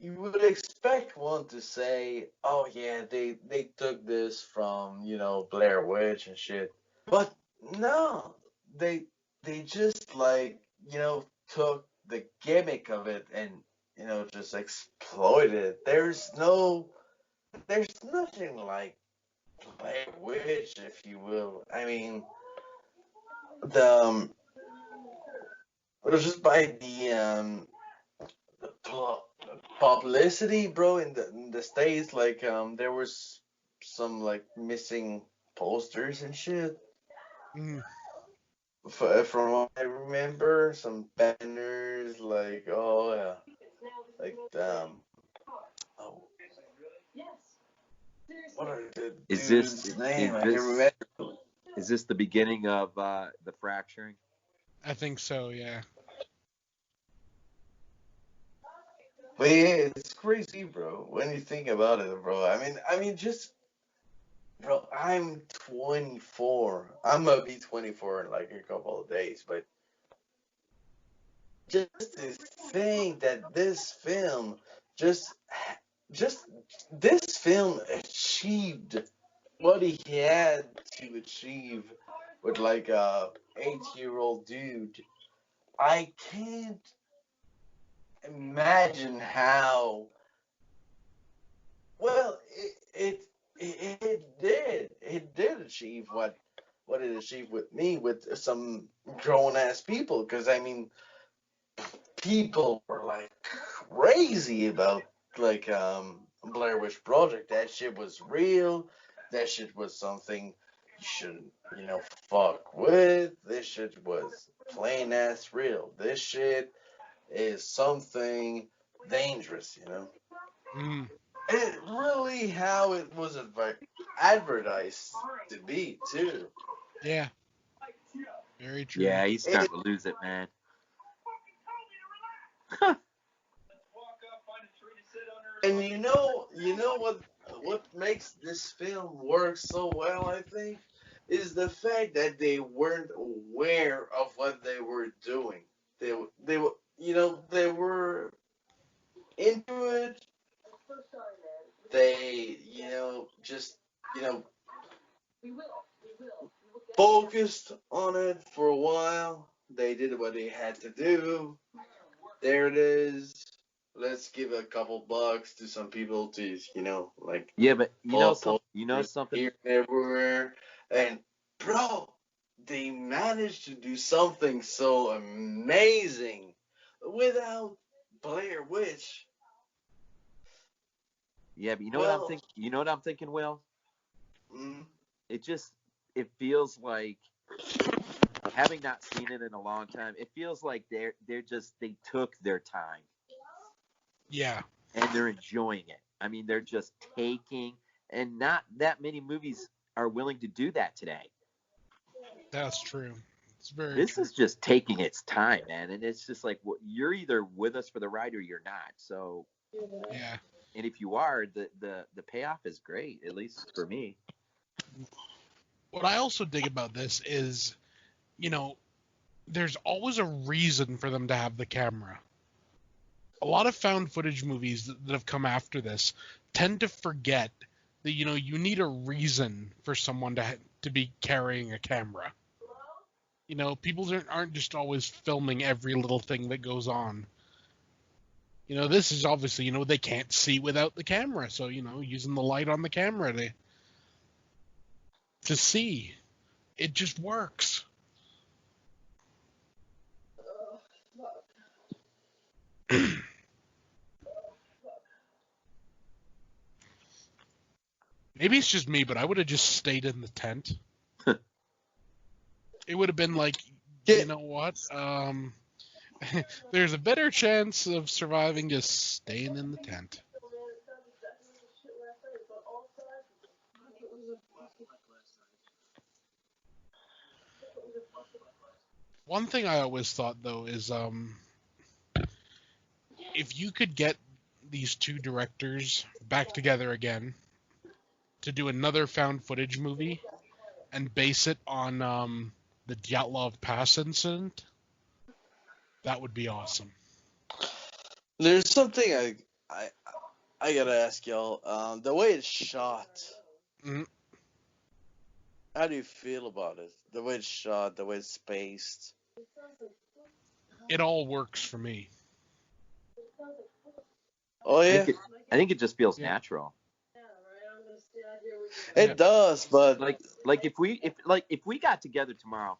you would expect one to say, "Oh yeah, they took this from Blair Witch and shit," but no, they they just like took the gimmick of it and just exploited it. There's no there's nothing like Blair Witch, if you will. I mean, the it was just by the publicity, bro, in the States. Like, there was some like missing posters and shit. Mm. From what I remember, some banners, like, oh yeah, like oh, what are the Is dude's this name? is I can't this remember. is this the beginning of the fracturing? I think so, yeah. But yeah, it's crazy, bro. When you think about it, bro. I mean, just, bro. I'm 24. I'm gonna be 24 in like a couple of days, but just to think that just, just this film achieved what he had to achieve with like a 8-year-old dude. I can't imagine how well it did achieve what it achieved with me, with some grown ass people, because I mean people were like crazy about like Blair Witch Project. That shit was real. That shit was something you shouldn't, fuck with. This shit was plain ass real. This shit is something dangerous. Mm. It really how it was advertised to be too. Yeah, very true. Yeah, he's It, starting to lose it, man. and you know what makes this film work so well, I think, is the fact that they weren't aware of what they were doing. They were they were into it. They just you know focused on it for a while. They did what they had to do. There it is. Let's give a couple bucks to some people to, like Yeah, but posters something. here and everywhere. And bro, they managed to do something so amazing without Blair Witch. Yeah, but Well, you know what I'm thinking, Will? mm, It feels like, having not seen it in a long time, it feels like they took their time Yeah, and they're enjoying it. I mean, they're just taking, and not that many movies are willing to do that today. that's true. It's very This true. is just taking its time, man, and it's just like, you're either with us for the ride or you're not. So, Yeah. and if you are, the payoff is great, at least for me. What I also dig about this is, you know, there's always a reason for them to have the camera. A lot of found footage movies that have come after this tend to forget that, you need a reason for someone to be carrying a camera. People aren't just always filming every little thing that goes on. This is obviously, they can't see without the camera, so, using the light on the camera to see. It just works. Maybe it's just me, but I would have just stayed in the tent. It would have been like, you know what? There's a better chance of surviving just staying in the tent. One thing I always thought, though, is if you could get these two directors back together again to do another found footage movie and base it on the Dyatlov Pass incident, that would be awesome. there's something I gotta ask y'all. The way it's shot. Mm. How do you feel about it? The way it's shot, the way it's spaced. It all works for me. Oh I yeah. think it just feels Yeah. natural. It does, but like if we got together tomorrow,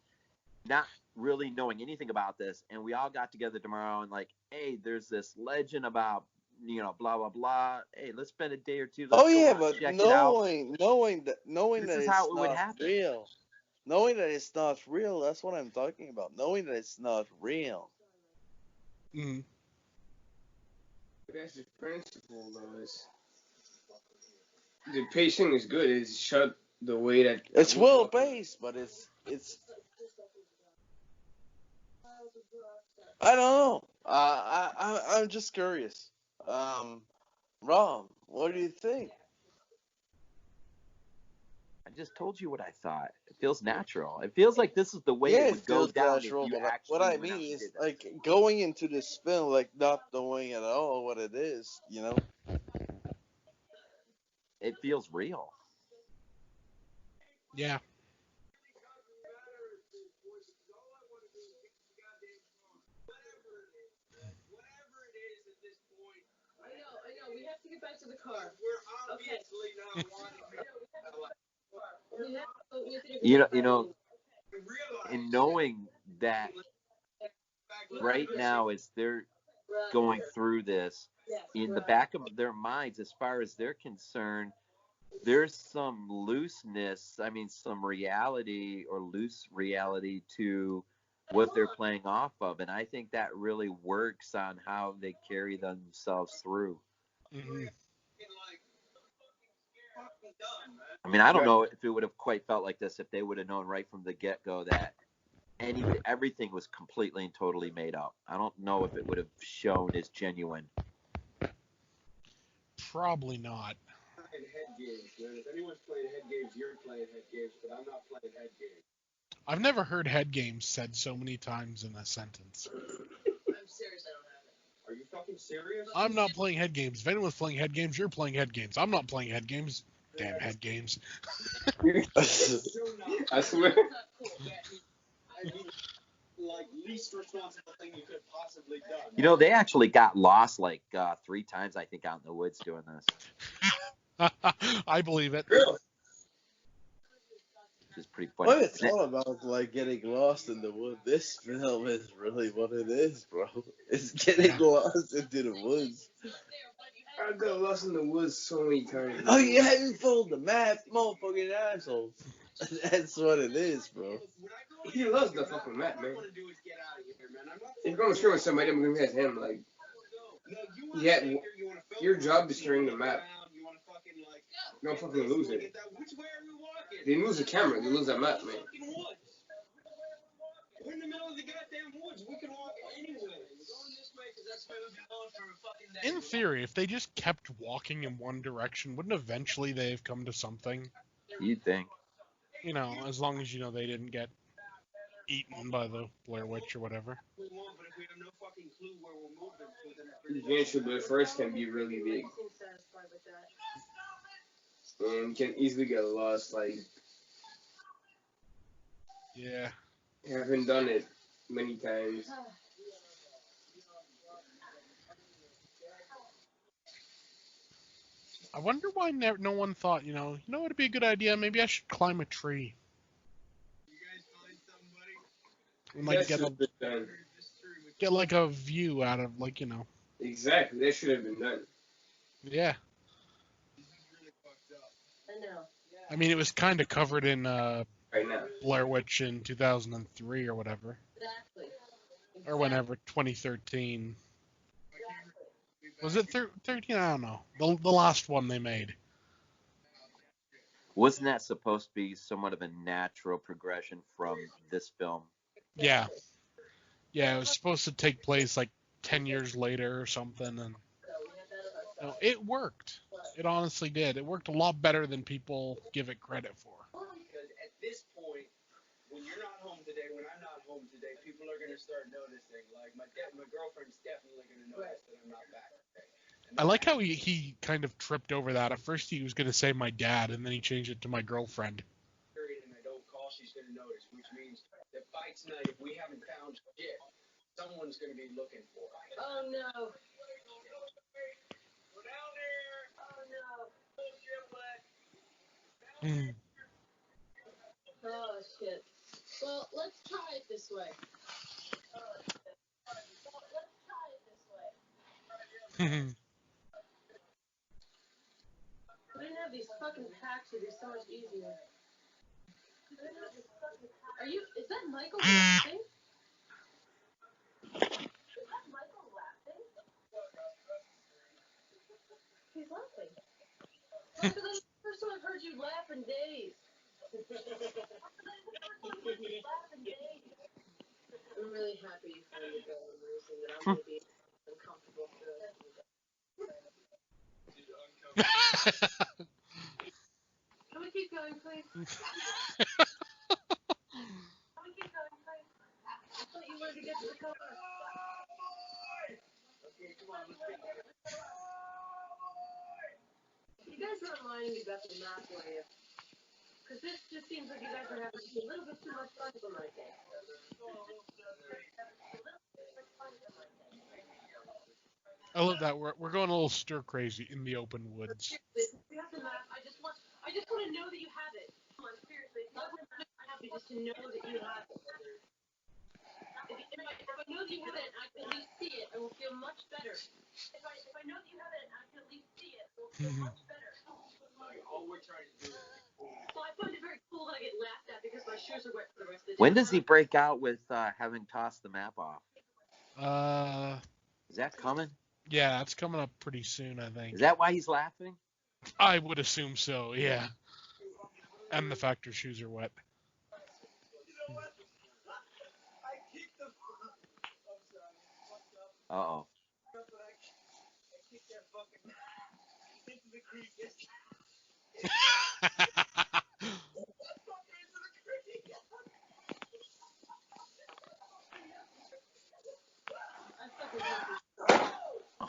not really knowing anything about this, and we all got together tomorrow and like, hey, there's this legend about blah blah blah. Hey, let's spend a day or two. Let's go but check it out. knowing that This is it's how it would not happen. real, knowing that it's not real. That's what I'm talking about. Knowing that it's not real. Mm. That's the principle, though. The pacing is good. It's shot the way that It's well paced, but it's. I don't know. I'm just curious. Rob, what do you think? I just told you what I thought. It feels natural. It feels like this is the way it would go down natural, if you but actually what I went out mean and is did this. like going into this film, like not knowing at all what it is. It feels real. Yeah. I know. We have to get back to the car. We're obviously not wanting In knowing that right now as they're going through this, in the back of their minds, as far as they're concerned, there's some looseness, some reality or loose reality to what they're playing off of. And I think that really works on how they carry themselves through. Mm-hmm. I don't know if it would have quite felt like this if they would have known right from the get-go that everything was completely and totally made up. I don't know if it would have shown as genuine. Probably not. head games, man. If anyone's playing head games, you're playing head games, but I'm not playing head games. I've never heard head games said so many times in a sentence. I'm serious, I don't have it. Are you fucking serious? I'm not playing head games. If anyone's playing head games, you're playing head games. I'm not playing head games. Damn head games. I swear. Like, least responsible thing you could have possibly done. They actually got lost like 3 times, I think, out in the woods doing this. I believe it. Really? Which is pretty funny. When it's all about like getting lost in the woods, this film is really what it is, bro. It's getting lost into the woods. I've got lost in the woods so many times. Oh, you haven't followed the map, motherfucking assholes. That's what it is, bro. He loves the fucking map, man. If you're going to share with somebody, I'm going to hit him. Like, your job is sharing the map. Don't fucking lose it. They lose the camera, they lose that map, man. We're in the middle of the goddamn woods. We can walk anywhere. We're going this way because that's where we've been going for a fucking day. In theory, if they just kept walking in one direction, wouldn't eventually they have come to something? You'd think. As long as they didn't get eaten by the Blair Witch or whatever. We won't, but if we have no fucking clue where we're moving to, then it's pretty Eventually, but first can be really big. And can easily get lost, like... Yeah. Haven't done it many times. I wonder why no one thought, it'd be a good idea. Maybe I should climb a tree. You guys find somebody? And, get like a view out of Exactly, that should have been done. Yeah. This is really fucked up. I know. It was kind of covered in Right now. Blair Witch in 2003 or whatever. Exactly. Or whenever, 2013. Was it 13? I don't know. The last one they made. Wasn't that supposed to be somewhat of a natural progression from this film? Yeah. Yeah, it was supposed to take place like 10 years later or something, and it worked. It honestly did. It worked a lot better than people give it credit for. Because at this point, when you're not home today, when I'm not home today, people are going to start noticing. Like, my girlfriend's definitely going to notice that I'm not back today. I like how he kind of tripped over that. At first he was going to say my dad, and then he changed it to my girlfriend. And I don't call, she's going to notice, which means that by tonight, if we haven't found shit, someone's going to be looking for it. Oh no. We're down there. Oh no. Bullshit, but Mm. Oh, shit. Well, let's try it this way. If we didn't have these fucking packs, it'd be so much easier. Is that Michael laughing? He's laughing. That's the first time I've heard you laugh in days. I'm really happy you found a good memories and that I'm going to be uncomfortable for the rest of the day. Can we keep going, please? Can we keep going, please? I thought you wanted to get to the car. Okay, come on, let's go. You guys aren't lying about the map, are you? Because this just seems like you guys are having a little bit too much fun for my day. I love that we're going a little stir crazy in the open woods. Seriously, if you have the map, I just want to know that you have it. Come on, seriously. I'm happy just to know that you have it. If I know that you have it and I can at least see it, I will feel much better. If I know that you have it and I can at least see it, I will feel much better. All we're trying to do is So I find it very cool that I get laughed at because my shoes are wet for the rest of the day. When does he break out with having tossed the map off? Is that coming? Yeah, it's coming up pretty soon, I think. Is that why he's laughing? I would assume so, yeah. And the fact her shoes are wet. Uh-oh.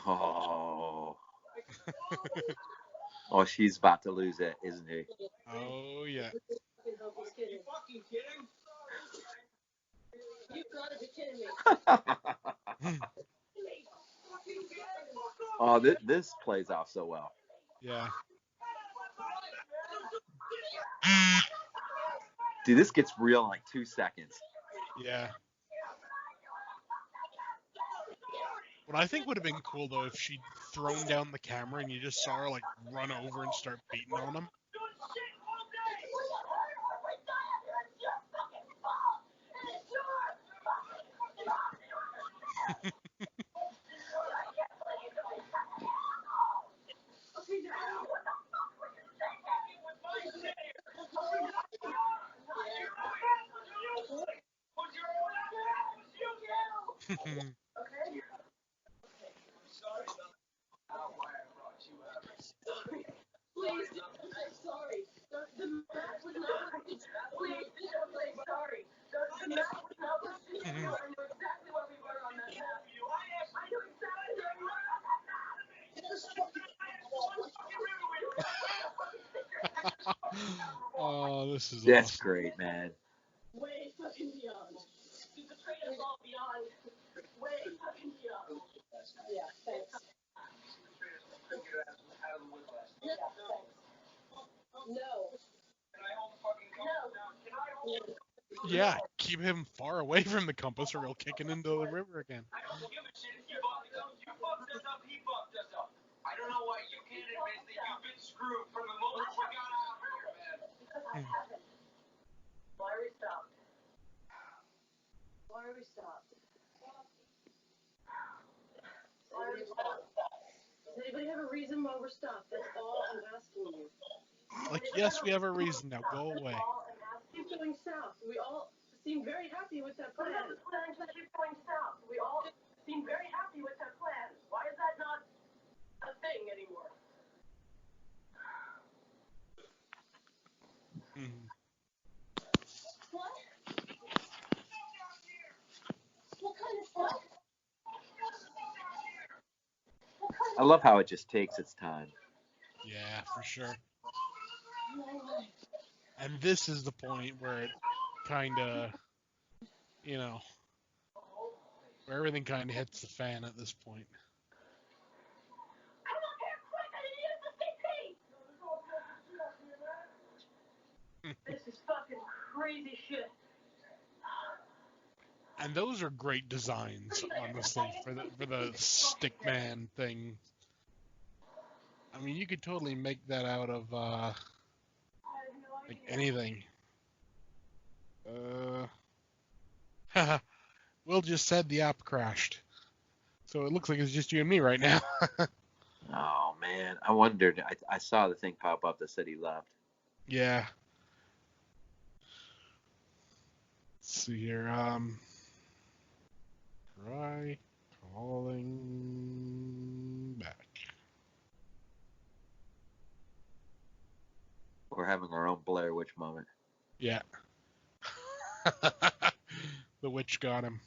Oh. Oh, she's about to lose it, isn't he? Oh, yeah. You fucking kidding? You gotta be kidding me. Oh, this plays off so well. Yeah. Dude, this gets real in like 2 seconds. Yeah. What I think would have been cool, though, if she'd thrown down the camera and you just saw her, like, run over and start beating on him. Please, I'm sorry. The map was not what you please, I'm sorry. The map was not what you I know exactly where we were on that map. I know exactly where we were on that map. Oh, this is That's awesome. great, man. Way fucking beyond. You betrayed us all beyond. Way fucking beyond. Yeah, thanks. Yeah, thanks. No. Yeah, keep him far away from the compass or he'll kick it into the river again. I don't give a shit if you fucked us up, he fucked us up. I don't know why you can't admit that you've been screwed from the moment you got out here, man. Why are we stopped? Why are we stopped? Does anybody have a reason why we're stopped? That's all I'm asking you. Like, yes, we have a reason now. Go away. Keep going south. We all seem very happy with that plan. What about the plan to keep going south? We all seem very happy with that plan. Why is that not a thing anymore? Mm. What? What kind of stuff? I love how it just takes its time. Yeah, for sure. And this is the point where it kind of, you know, where everything kind of hits the fan at this point. This is fucking crazy shit. And those are great designs, honestly, for the stickman thing. I mean, you could totally make that out of like anything. Will just said the app crashed, so it looks like it's just you and me right now. Oh man, I wondered. I saw the thing pop up that said he left. Yeah. Let's see here. Try calling back. We're having our own Blair Witch moment. Yeah. The witch got him.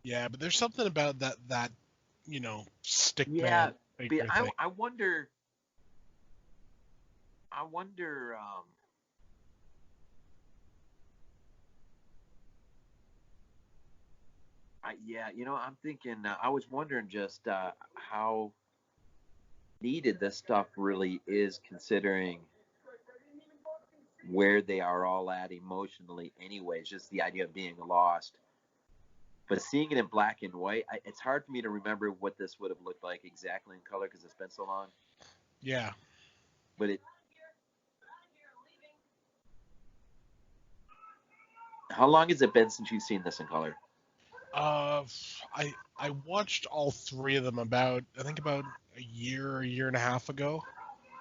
Yeah, but there's something about that stickman Yeah, faker but thing. I wonder. I'm thinking. I was wondering just how needed this stuff really is, considering where they are all at emotionally. Anyways, just the idea of being lost. But seeing it in black and white, it's hard for me to remember what this would have looked like exactly in color because it's been so long. Yeah. But how long has it been since you've seen this in color? I watched all three of them about a year and a half ago.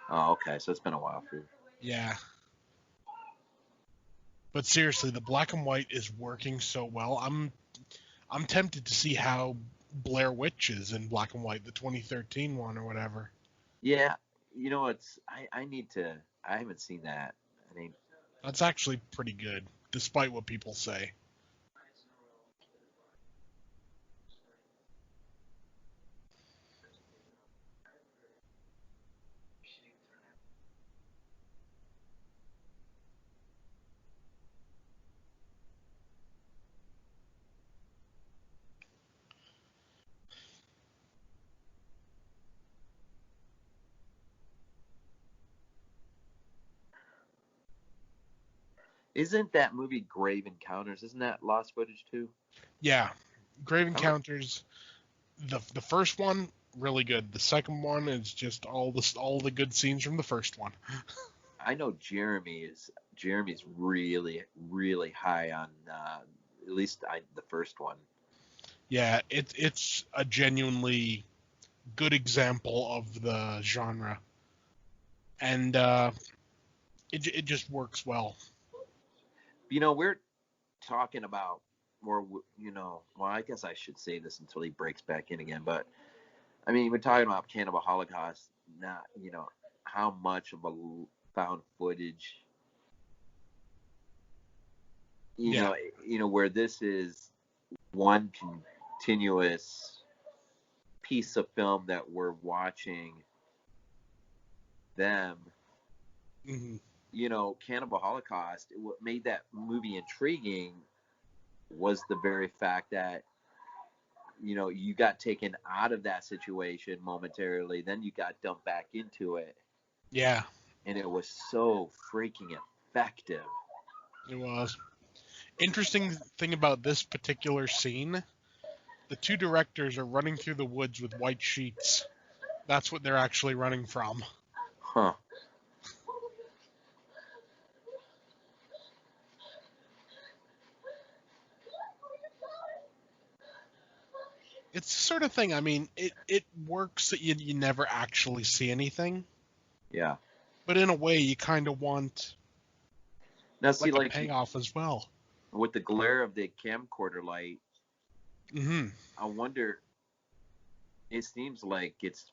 Oh, okay, so it's been a while for you. Yeah. But seriously, the black and white is working so well. I'm tempted to see how Blair Witch is in black and white, the 2013 one or whatever. Yeah, I need to. I haven't seen that. I mean, that's actually pretty good, despite what people say. Isn't that movie Grave Encounters? Isn't that lost footage too? Yeah, Grave Encounters. The first one really good. The second one is just all the good scenes from the first one. I know Jeremy's really really high on at least the first one. Yeah, it's a genuinely good example of the genre, and it just works well. We're talking about, or well, I guess I should say this until he breaks back in again, but I mean, we're talking about Cannibal Holocaust, not how much of a found footage, where this is one continuous piece of film that we're watching them. Mm-hmm. Cannibal Holocaust, what made that movie intriguing was the very fact that you got taken out of that situation momentarily, then you got dumped back into it. Yeah. And it was so freaking effective. It was. Interesting thing about this particular scene, the two directors are running through the woods with white sheets. That's what they're actually running from. Huh. It's the sort of thing, I mean, it works that you never actually see anything. Yeah. But in a way, you kind of want now, see, a payoff as well. With the glare of the camcorder light, mm-hmm. I wonder, it seems like it's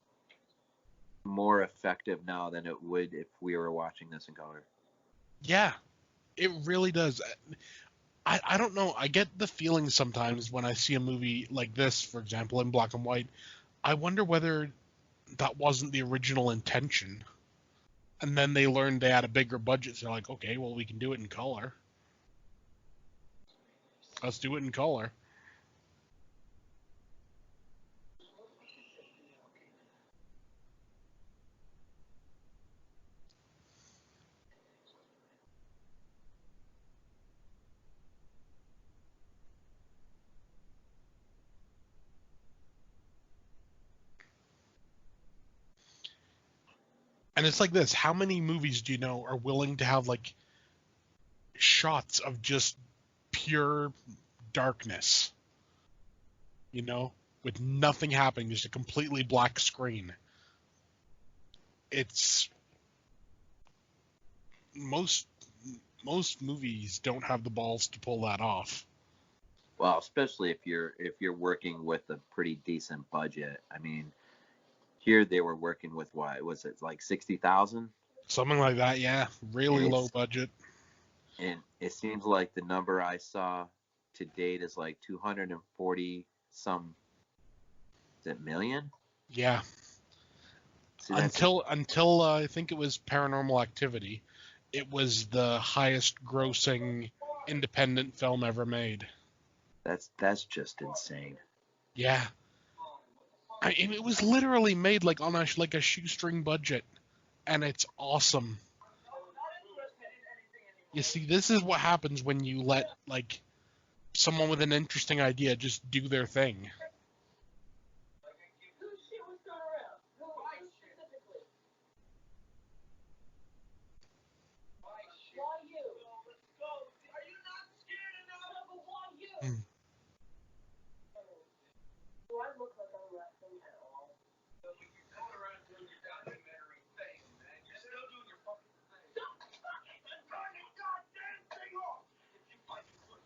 more effective now than it would if we were watching this in color. Yeah, it really does. I don't know. I get the feeling sometimes when I see a movie like this, for example, in black and white, I wonder whether that wasn't the original intention. And then they learned they had a bigger budget, so they're like, okay, well, we can do it in color. Let's do it in color. And it's like this: how many movies do you know are willing to have like shots of just pure darkness? You know, with nothing happening, just a completely black screen. It's most movies don't have the balls to pull that off. Well, especially if you're working with a pretty decent budget. I mean, here they were working with what was it, like 60,000? Something like that, yeah. Really And low budget. and it seems like the number I saw to date is like 240 some, is it million? Yeah. See, Until I think it was Paranormal Activity, it was the highest grossing independent film ever made. that's just insane. Yeah. It was literally made like on a shoestring budget, and it's awesome. You see, this is what happens when you let like someone with an interesting idea just do their thing. Whose shit was thrown around? Who specifically? Why you? Are you not scared enough? No, but why you? Do I look like I'm laughing at all? You're going around doing your documentary thing, man. You're still doing your fucking thing. Stop fucking turn the goddamn thing off! If you fucking would,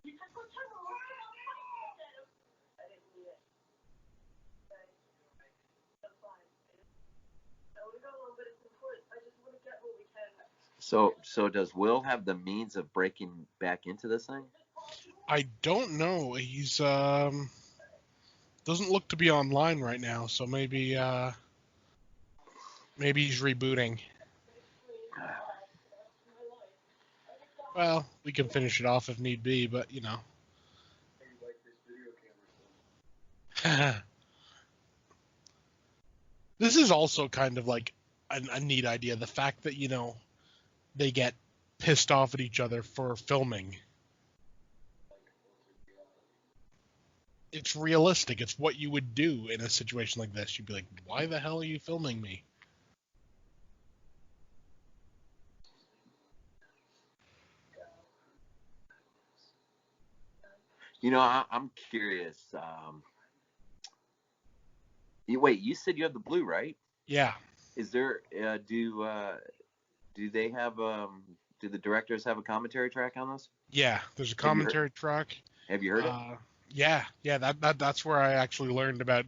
You can put turn around! I didn't mean it. Okay. That's fine. I want to go on, but it's important. I just want to get what we can. So does Will have the means of breaking back into this thing? I don't know. He's doesn't look to be online right now, so maybe he's rebooting. Well, we can finish it off if need be, but you know. This is also kind of like a neat idea. The fact that, you know, they get pissed off at each other for filming. It's realistic. It's what you would do in a situation like this. You'd be like, why the hell are you filming me? You know, I'm curious. You said you have the blue, right? Yeah. Is there do they have do the directors have a commentary track on this? Yeah, there's a commentary track. Have you heard it? Yeah, that's where I actually learned about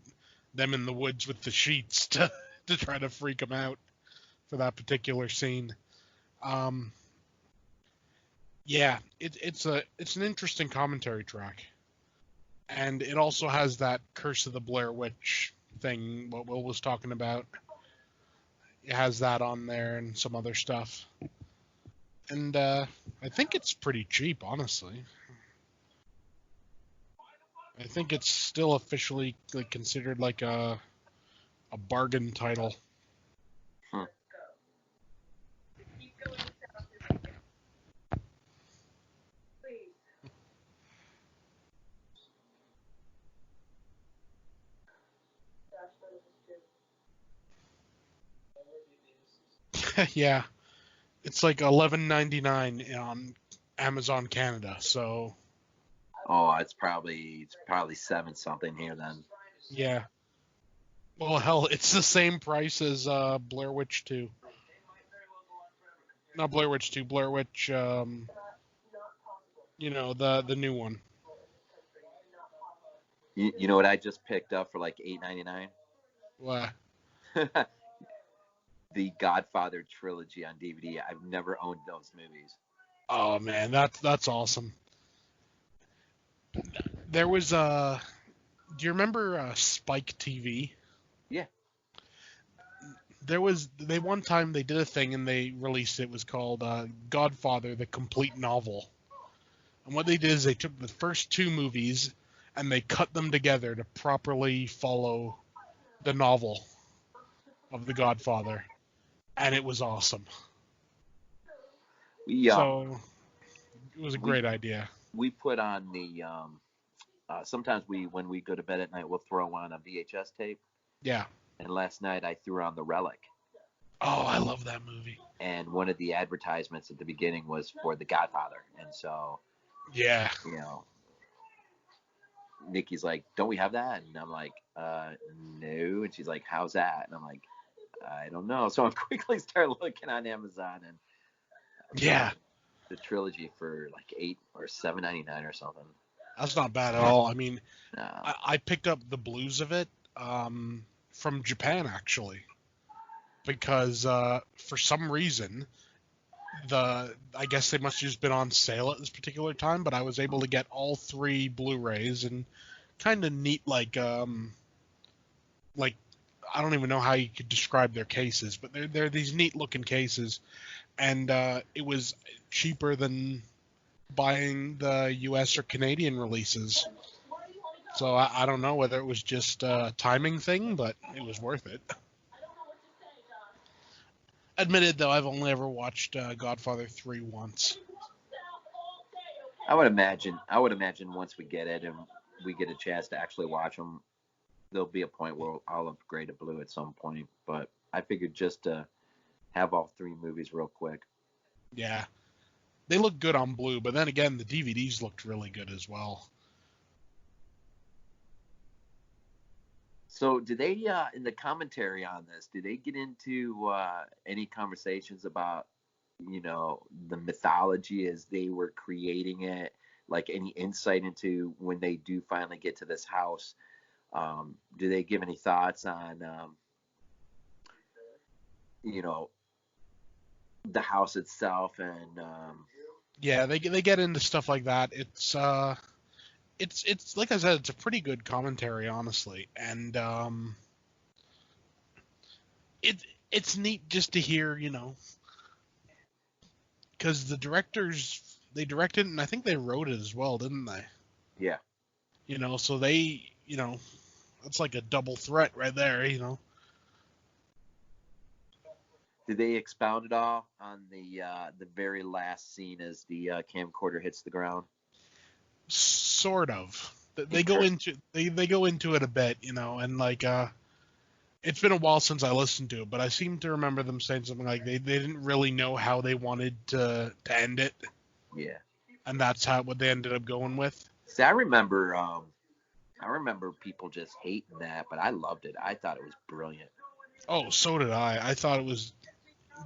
them in the woods with the sheets to try to freak them out for that particular scene. Yeah, it's an interesting commentary track, and it also has that Curse of the Blair Witch thing what Will was talking about. It has that on there and some other stuff, and I think it's pretty cheap, honestly. I think it's still officially like considered like a bargain title. Huh. Yeah, it's like $11.99 on Amazon Canada. So. Oh, it's probably 7 something here then. Yeah. Well, hell, it's the same price as Blair Witch 2. Not Blair Witch 2, Blair Witch, you know, the new one. You know what I just picked up for like $8.99? What? The Godfather trilogy on DVD. I've never owned those movies. Oh man, that's awesome. There was do you remember Spike TV? Yeah. They one time they did a thing and they released it. It was called Godfather: The Complete Novel. And what they did is they took the first 2 movies and they cut them together to properly follow the novel of The Godfather, and it was awesome. So it was a great idea. We put on the sometimes when we go to bed at night, we'll throw on a VHS tape. Yeah. And last night I threw on The Relic. Oh, I love that movie. And one of the advertisements at the beginning was for The Godfather. And so, yeah, Nikki's like, don't we have that? And I'm like, no. And she's like, how's that? And I'm like, I don't know. So I quickly started looking on Amazon and the trilogy for like $8 or $7.99 or something. That's not bad at all. I mean, I picked up the blues of it from Japan actually, because for some reason I guess they must have just been on sale at this particular time, but I was able to get all 3 Blu-rays and kind of neat like I don't even know how you could describe their cases, but they're these neat looking cases, and it was cheaper than buying the US or Canadian releases. So I don't know whether it was just a timing thing, but it was worth it. Admitted, though, I've only ever watched Godfather 3 once. I would imagine once we get it and we get a chance to actually watch them, there'll be a point where I'll upgrade to blue at some point. But I figured just to have all 3 movies real quick. Yeah. They look good on blue, but then again, the DVDs looked really good as well. So did they, in the commentary on this, did they get into any conversations about, the mythology as they were creating it? Like any insight into when they do finally get to this house? Do they give any thoughts on, the house itself and? Yeah, they get into stuff like that. It's like I said, it's a pretty good commentary, honestly, and it's neat just to hear, because the directors, they directed it, and I think they wrote it as well, didn't they? Yeah. So they, it's like a double threat right there, Did they expound at all on the very last scene as the camcorder hits the ground? Sort of. They go into it a bit, and like it's been a while since I listened to it, but I seem to remember them saying something like they didn't really know how they wanted to end it. Yeah. And that's what they ended up going with. See, I remember people just hating that, but I loved it. I thought it was brilliant. Oh, so did I. I thought it was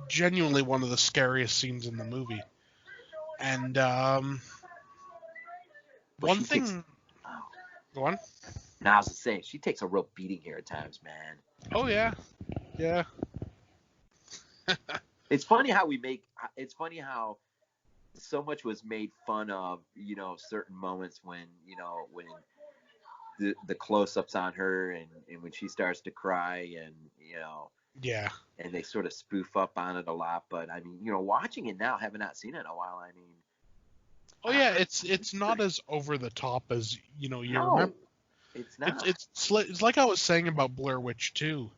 genuinely one of the scariest scenes in the movie. And one thing. Go on. Now I was to say, she takes a real beating here at times, man. Oh yeah, yeah. It's funny how so much was made fun of, certain moments when the close-ups on her and when she starts to cry and yeah, and they sort of spoof up on it a lot. But I mean, watching it now, having not seen it in a while, I mean. Oh yeah, it's not as over the top as you remember. It's not. It's like I was saying about Blair Witch too.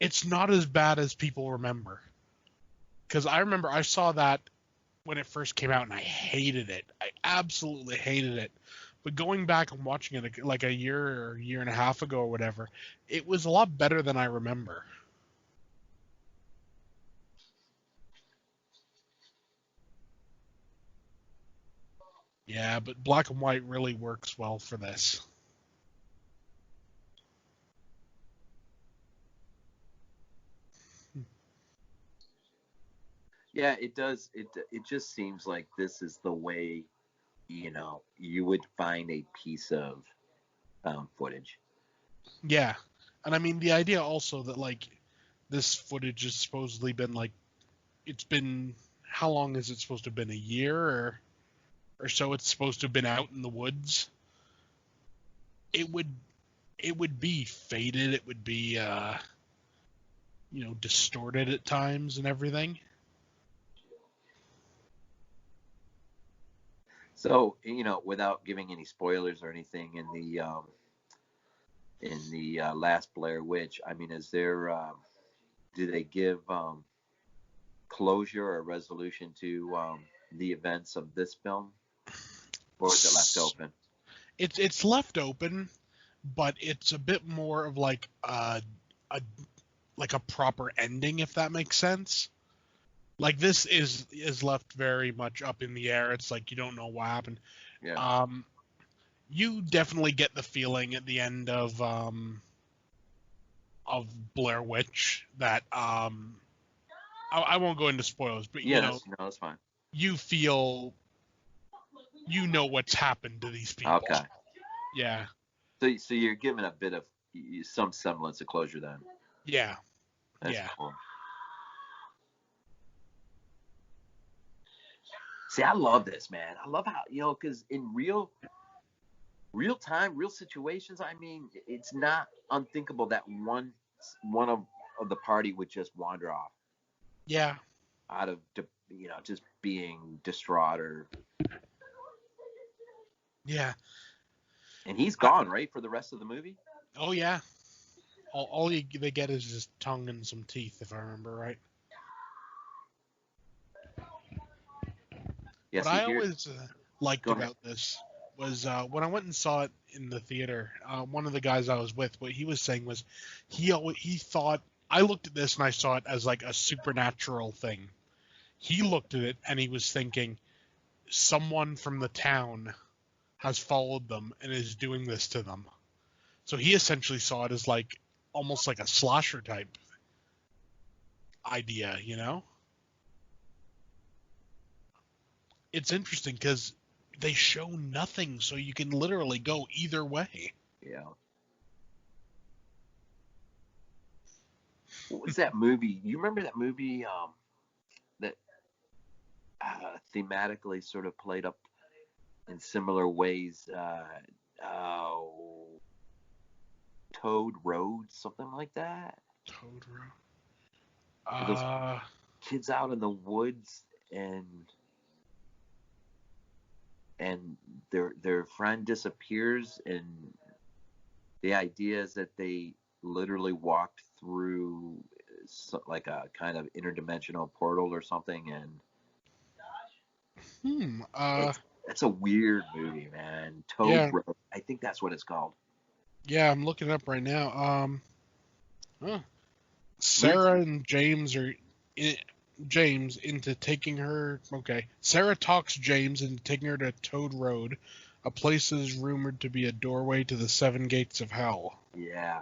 It's not as bad as people remember. Because I remember I saw that when it first came out and I hated it. I absolutely hated it. But going back and watching it like a year or a year and a half ago or whatever, it was a lot better than I remember. Yeah, but black and white really works well for this. Yeah, it does. It just seems like this is the way, you would find a piece of footage. Yeah, and I mean the idea also that like this footage has supposedly been like, it's been, how long is it supposed to have been, a year or so? It's supposed to have been out in the woods. It would be faded. It would be distorted at times and everything. So, without giving any spoilers or anything in the last Blair Witch, I mean, is there, do they give closure or resolution to the events of this film, or is it left open? It's left open, but it's a bit more of like a proper ending, if that makes sense. Like this is left very much up in the air. It's like you don't know what happened. Yeah. You definitely get the feeling at the end of Blair Witch that I won't go into spoilers, but Yeah, that's fine. you feel what's happened to these people. Okay. Yeah. So you're giving a bit of some semblance of closure then. Yeah. That's Yeah. cool. See, I love this, man. I love how, because in real time, real situations, I mean, it's not unthinkable that one of the party would just wander off. Yeah. Out of, just being distraught or. Yeah. And he's gone, right, for the rest of the movie? Oh, yeah. All they get is his tongue and some teeth, if I remember right. Yeah, what I always liked about this was when I went and saw it in the theater, one of the guys I was with, what he was saying was he thought, I looked at this and I saw it as like a supernatural thing. He looked at it and he was thinking, someone from the town has followed them and is doing this to them. So he essentially saw it as like almost like a slasher type idea, It's interesting because they show nothing, so you can literally go either way. Yeah. What was that movie? You remember that movie that thematically sort of played up in similar ways? Toad Road, something like that. Toad Road. Those kids out in the woods and their friend disappears, and the idea is that they literally walked through like a kind of interdimensional portal or something, and it's a weird movie, man. Toad Road, I think that's what it's called. Yeah, I'm looking it up right now. Sarah and James are into taking her. Okay, Sarah talks James into taking her to Toad Road, a place that is rumored to be a doorway to the seven gates of hell. Yeah.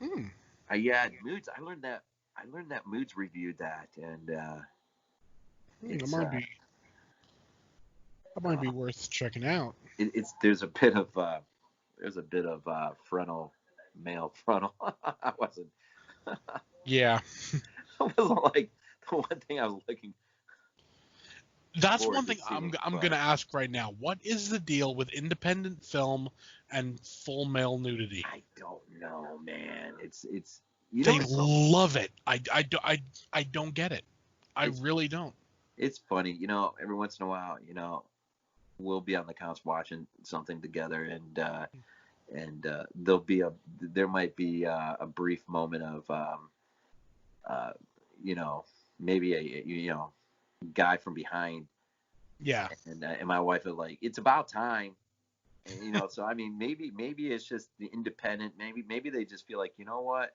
Moods. I learned that Moods reviewed that, and that might be worth checking out. There's a bit of male frontal. I wasn't. Yeah. It wasn't like the one thing I was looking. That's one thing I'm gonna ask right now. What is the deal with independent film and full male nudity? I don't know, man. It's they love it. I don't get it. I really don't. It's funny, every once in a while, we'll be on the couch watching something together, and there might be a brief moment of maybe a guy from behind. Yeah. And my wife is like, it's about time. And, so I mean, maybe it's just the independent. Maybe they just feel like, you know what?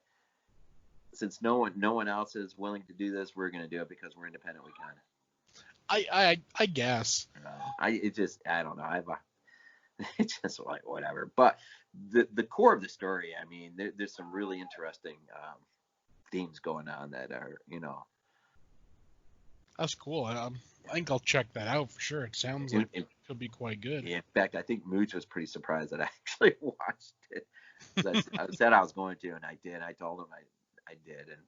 Since no one else is willing to do this, we're gonna do it because we're independent. We can. I guess. I don't know. It's just like whatever. But the core of the story, I mean, there's some really interesting themes going on that are, That's cool. I think I'll check that out for sure. It sounds like it could be quite good. In fact, I think Mooch was pretty surprised that I actually watched it. I said I was going to, and I did. I told him I did, and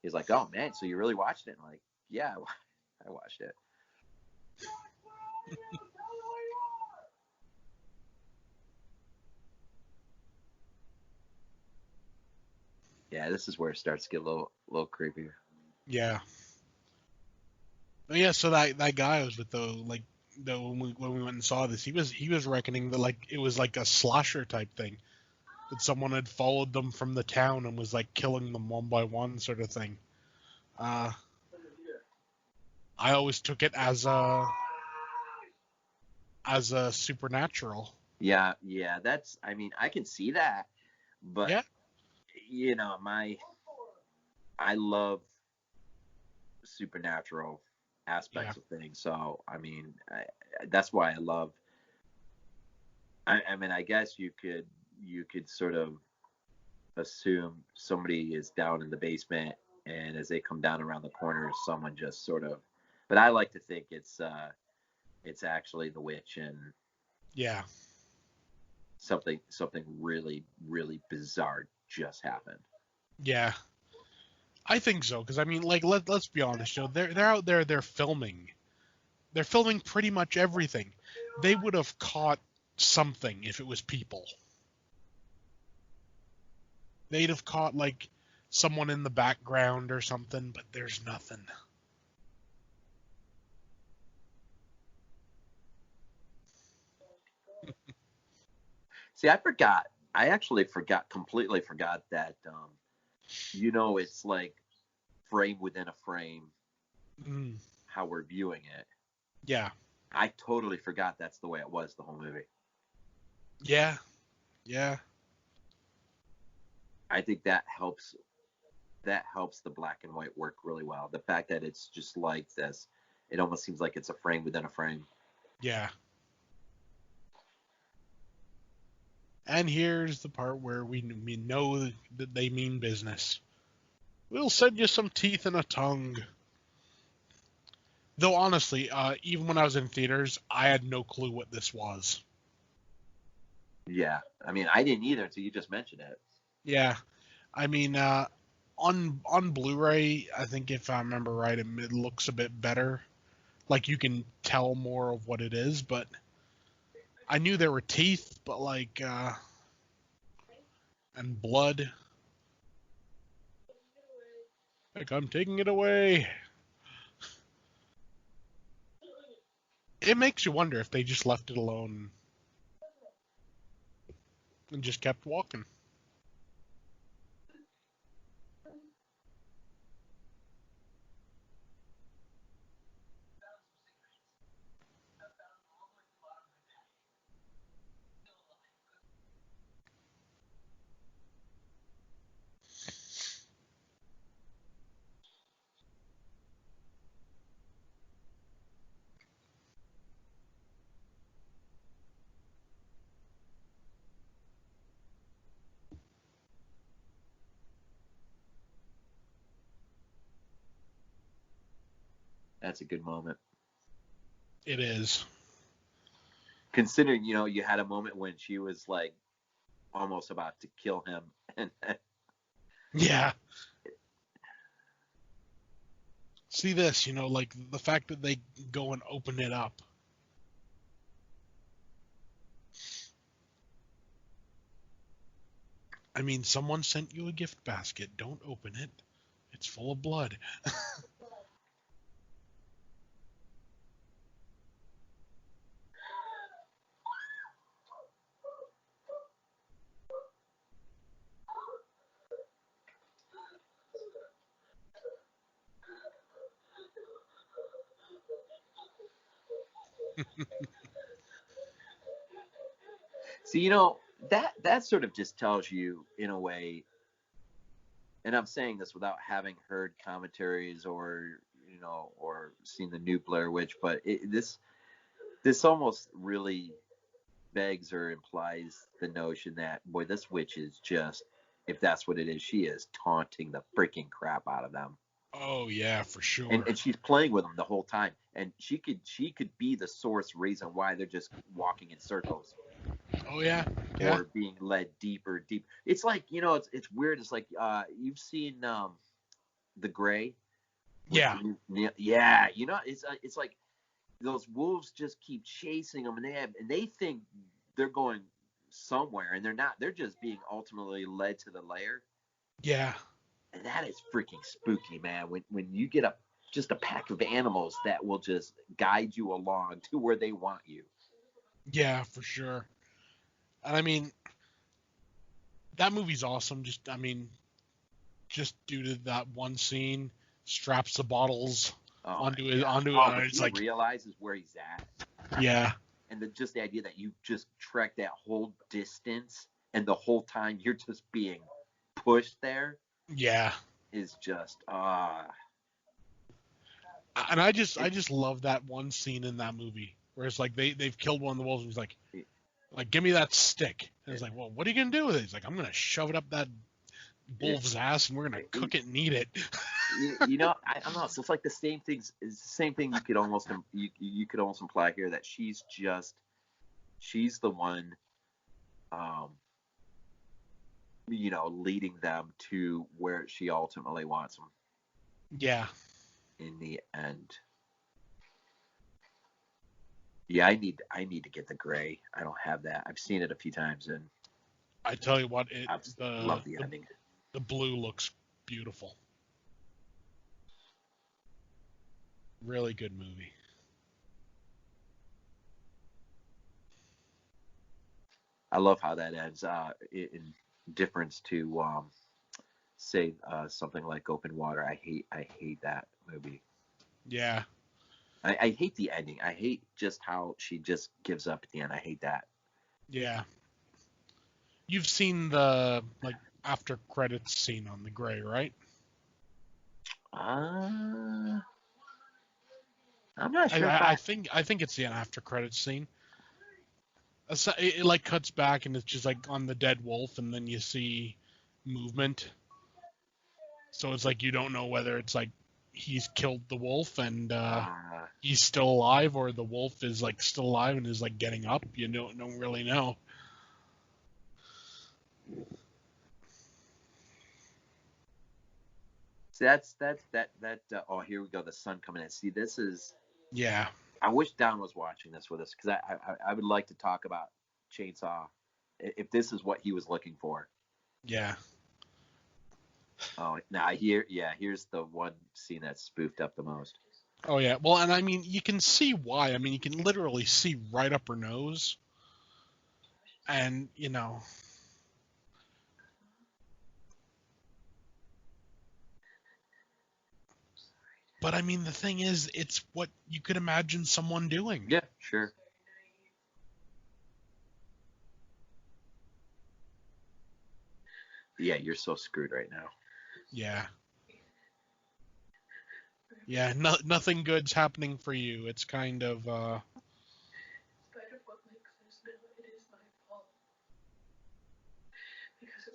he's like, "Oh man, so you really watched it?" I'm like, "Yeah, I watched it." Yeah, this is where it starts to get a little creepy. Yeah. Yeah, so that guy I was with when we went and saw this, he was reckoning that like it was like a slasher type thing, that someone had followed them from the town and was like killing them one by one sort of thing. I always took it as a supernatural. Yeah, that's, I mean, I can see that, but Yeah. I love supernatural Yeah. aspects of things. So, I mean, that's why I love. I mean, I guess you could sort of assume somebody is down in the basement, and as they come down around the corner, someone just sort of. But I like to think it's actually the witch, and Yeah. something really really bizarre just happened. Yeah. I think so, because I mean, like, let's be honest, they're out there, they're filming. They're filming pretty much everything. They would have caught something if it was people. They'd have caught like someone in the background or something, but there's nothing. See, I forgot. I actually completely forgot that. It's like frame within a frame Mm, how we're viewing it. yeah. I totally forgot that's the way it was the whole movie. Yeah. Yeah. I think that helps. That helps the black and white work really well. The fact that it's just like this, it almost seems like it's a frame within a frame. Yeah. And here's the part where we know that they mean business. We'll send you some teeth and a tongue. Though honestly, even when I was in theaters, I had no clue what this was. Yeah, I mean, I didn't either until you just mentioned it. Yeah, I mean, on Blu-ray, I think if I remember right, it looks a bit better. Like you can tell more of what it is, but I knew there were teeth, but like and blood. Like I'm taking it away. It makes you wonder if they just left it alone and just kept walking. That's a good moment. It is. Considering, you had a moment when she was like almost about to kill him, and Yeah. See this, like the fact that they go and open it up. I mean, someone sent you a gift basket. Don't open it. It's full of blood. see, that sort of just tells you in a way, and I'm saying this without having heard commentaries or seen the new Blair Witch, but this almost really begs or implies the notion that, boy, this witch is just, if that's what it is, she is taunting the freaking crap out of them. Oh yeah, for sure. And she's playing with them the whole time, and she could be the source reason why they're just walking in circles. Oh yeah, yeah. Or being led deeper. It's like, it's weird. It's like you've seen The Gray. Yeah. Yeah, it's like those wolves just keep chasing them, and they think they're going somewhere, and they're not. They're just being ultimately led to the lair. Yeah. And that is freaking spooky, man. When you get just a pack of animals that will just guide you along to where they want you. Yeah, for sure. And I mean, that movie's awesome. Just due to that one scene, straps the bottles onto his. But It's he like realizes where he's at. Yeah. just the idea that you just trek that whole distance and the whole time you're just being pushed there. Yeah. Is just And I just love that one scene in that movie where it's like they've killed one of the wolves and he's like give me that stick. And it's like, well, what are you gonna do with it? He's like, I'm gonna shove it up that wolf's ass and we're gonna cook it and eat it. I don't know. So it's like the same things. It's the same thing. You could almost imply here that she's the one, leading them to where she ultimately wants them. Yeah. In the end. Yeah, I need to get the gray. I don't have that. I've seen it a few times and I tell you what, love the ending. The blue looks beautiful. Really good movie. I love how that ends. In difference to say something like Open Water. I hate that movie. Yeah. I hate the ending. I hate just how she just gives up at the end. I hate that. Yeah. You've seen the after credits scene on the gray, right? I'm not sure. I think it's the after credits scene. It cuts back and it's just on the dead wolf, and then you see movement. So it's you don't know whether it's he's killed the wolf and he's still alive, or the wolf is still alive and is getting up. You don't really know. See, that's that. Oh, here we go. The sun coming in. See, this is. Yeah. I wish Don was watching this with us because I would like to talk about Chainsaw if this is what he was looking for. Yeah. Oh, now here's the one scene that's spoofed up the most. Oh yeah. Well, and I mean, you can see why. I mean, you can literally see right up her nose, and But I mean, the thing is, it's what you could imagine someone doing. Yeah, sure. Yeah, you're so screwed right now. Yeah. Yeah, nothing good's happening for you. It's kind of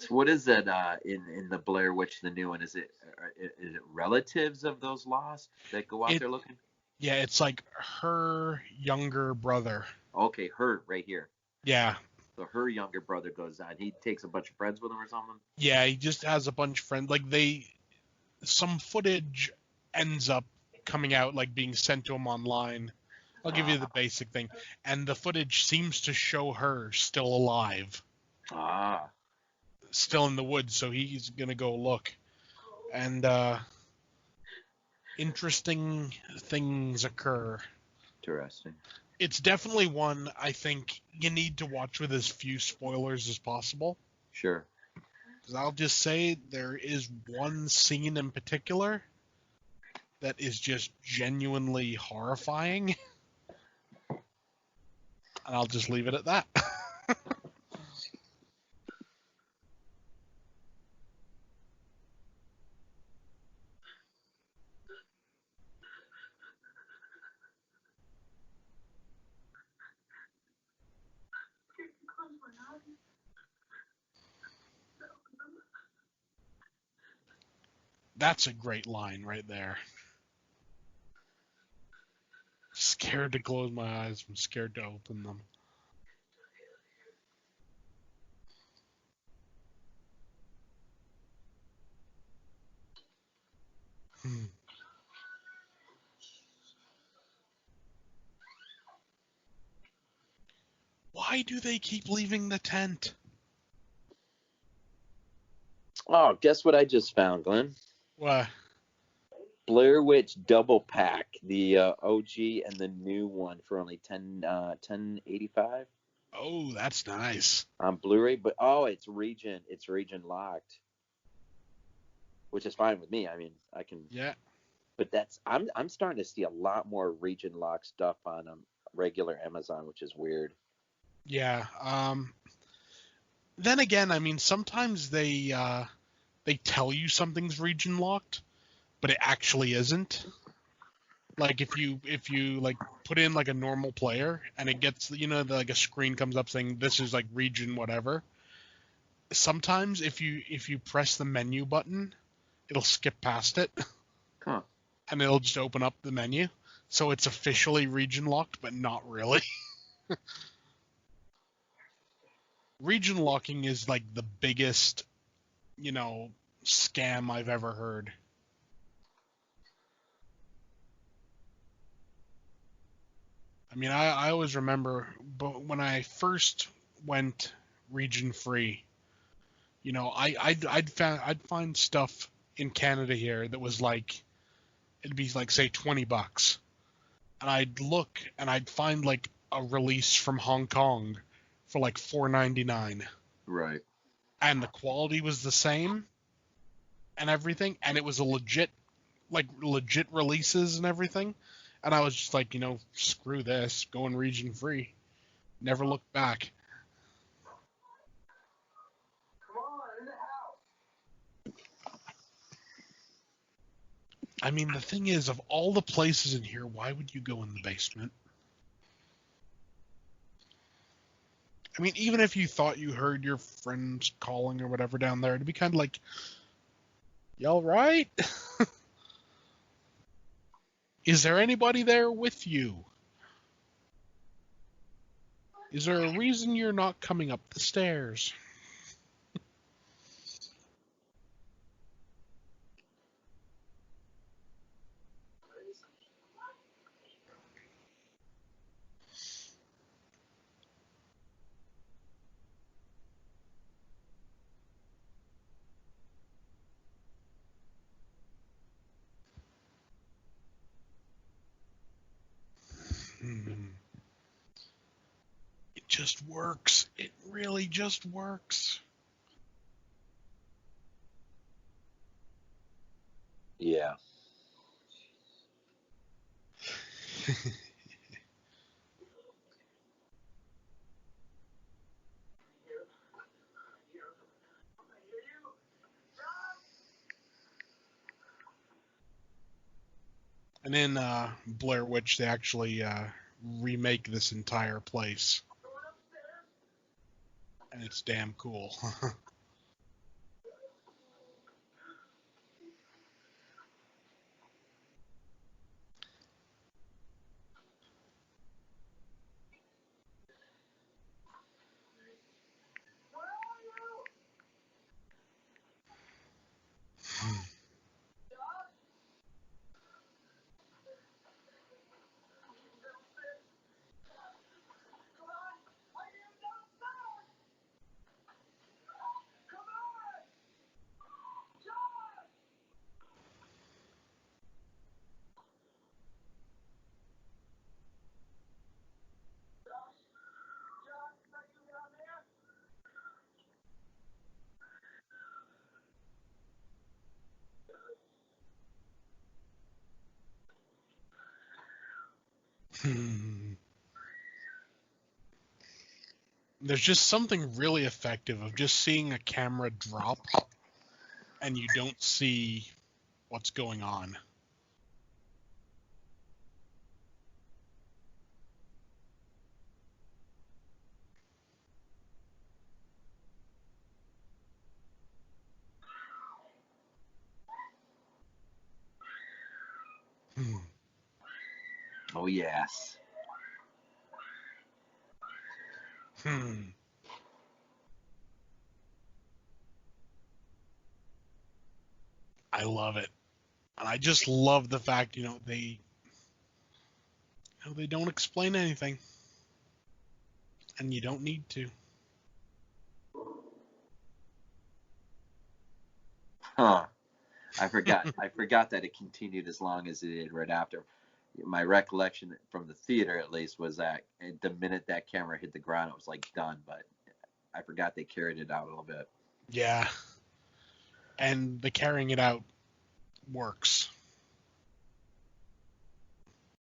So what is that in the Blair Witch, the new one? Is it relatives of those lost that go out there looking? Yeah, it's her younger brother. Okay, her right here. Yeah. So her younger brother goes out. He takes a bunch of friends with him or something? Yeah, he just has a bunch of friends. Some footage ends up coming out, being sent to him online. I'll give you the basic thing. And the footage seems to show her still alive. Still in the woods, so he's going to go look. And interesting things occur. Interesting. It's definitely one I think you need to watch with as few spoilers as possible. Sure. Because I'll just say there is one scene in particular that is just genuinely horrifying. And I'll just leave it at that. That's a great line right there. Scared to close my eyes. I'm scared to open them. Why do they keep leaving the tent? Oh, guess what I just found, Glenn? What? Blair Witch double pack, the OG and the new one for only $10.85. Oh, that's nice. On Blu-ray, but it's region locked, which is fine with me. I mean, I can. Yeah. But I'm starting to see a lot more region locked stuff on regular Amazon, which is weird. Yeah. Then again, I mean, sometimes they tell you something's region locked, but it actually isn't. Like if you like put in like a normal player and it gets, like a screen comes up saying this is like region whatever. Sometimes if you press the menu button, it'll skip past it. Huh. And it'll just open up the menu. So it's officially region locked, but not really. Region locking is like the biggest, scam I've ever heard. I mean, I always remember, but when I first went region free, I'd find stuff in Canada here that was like, it'd be like say $20, and I'd look and I'd find like a release from Hong Kong for like $4.99. Right. And the quality was the same and everything, and it was a legit releases and everything. And I was just like, screw this, going region free. Never looked back. I mean, the thing is, of all the places in here, why would you go in the basement? I mean, even if you thought you heard your friends calling or whatever down there, it'd be kind of like, you all right? Is there anybody there with you? Is there a reason you're not coming up the stairs? It just works. It really just works. Yeah. And in Blair Witch, they actually remake this entire place. And it's damn cool. There's just something really effective of just seeing a camera drop and you don't see what's going on. Oh, yes. I love it. And I just love the fact, they don't explain anything. And you don't need to. Huh. I forgot that it continued as long as it did right after. My recollection from the theater, at least, was that the minute that camera hit the ground, it was like done. But I forgot they carried it out a little bit. Yeah. And the carrying it out works.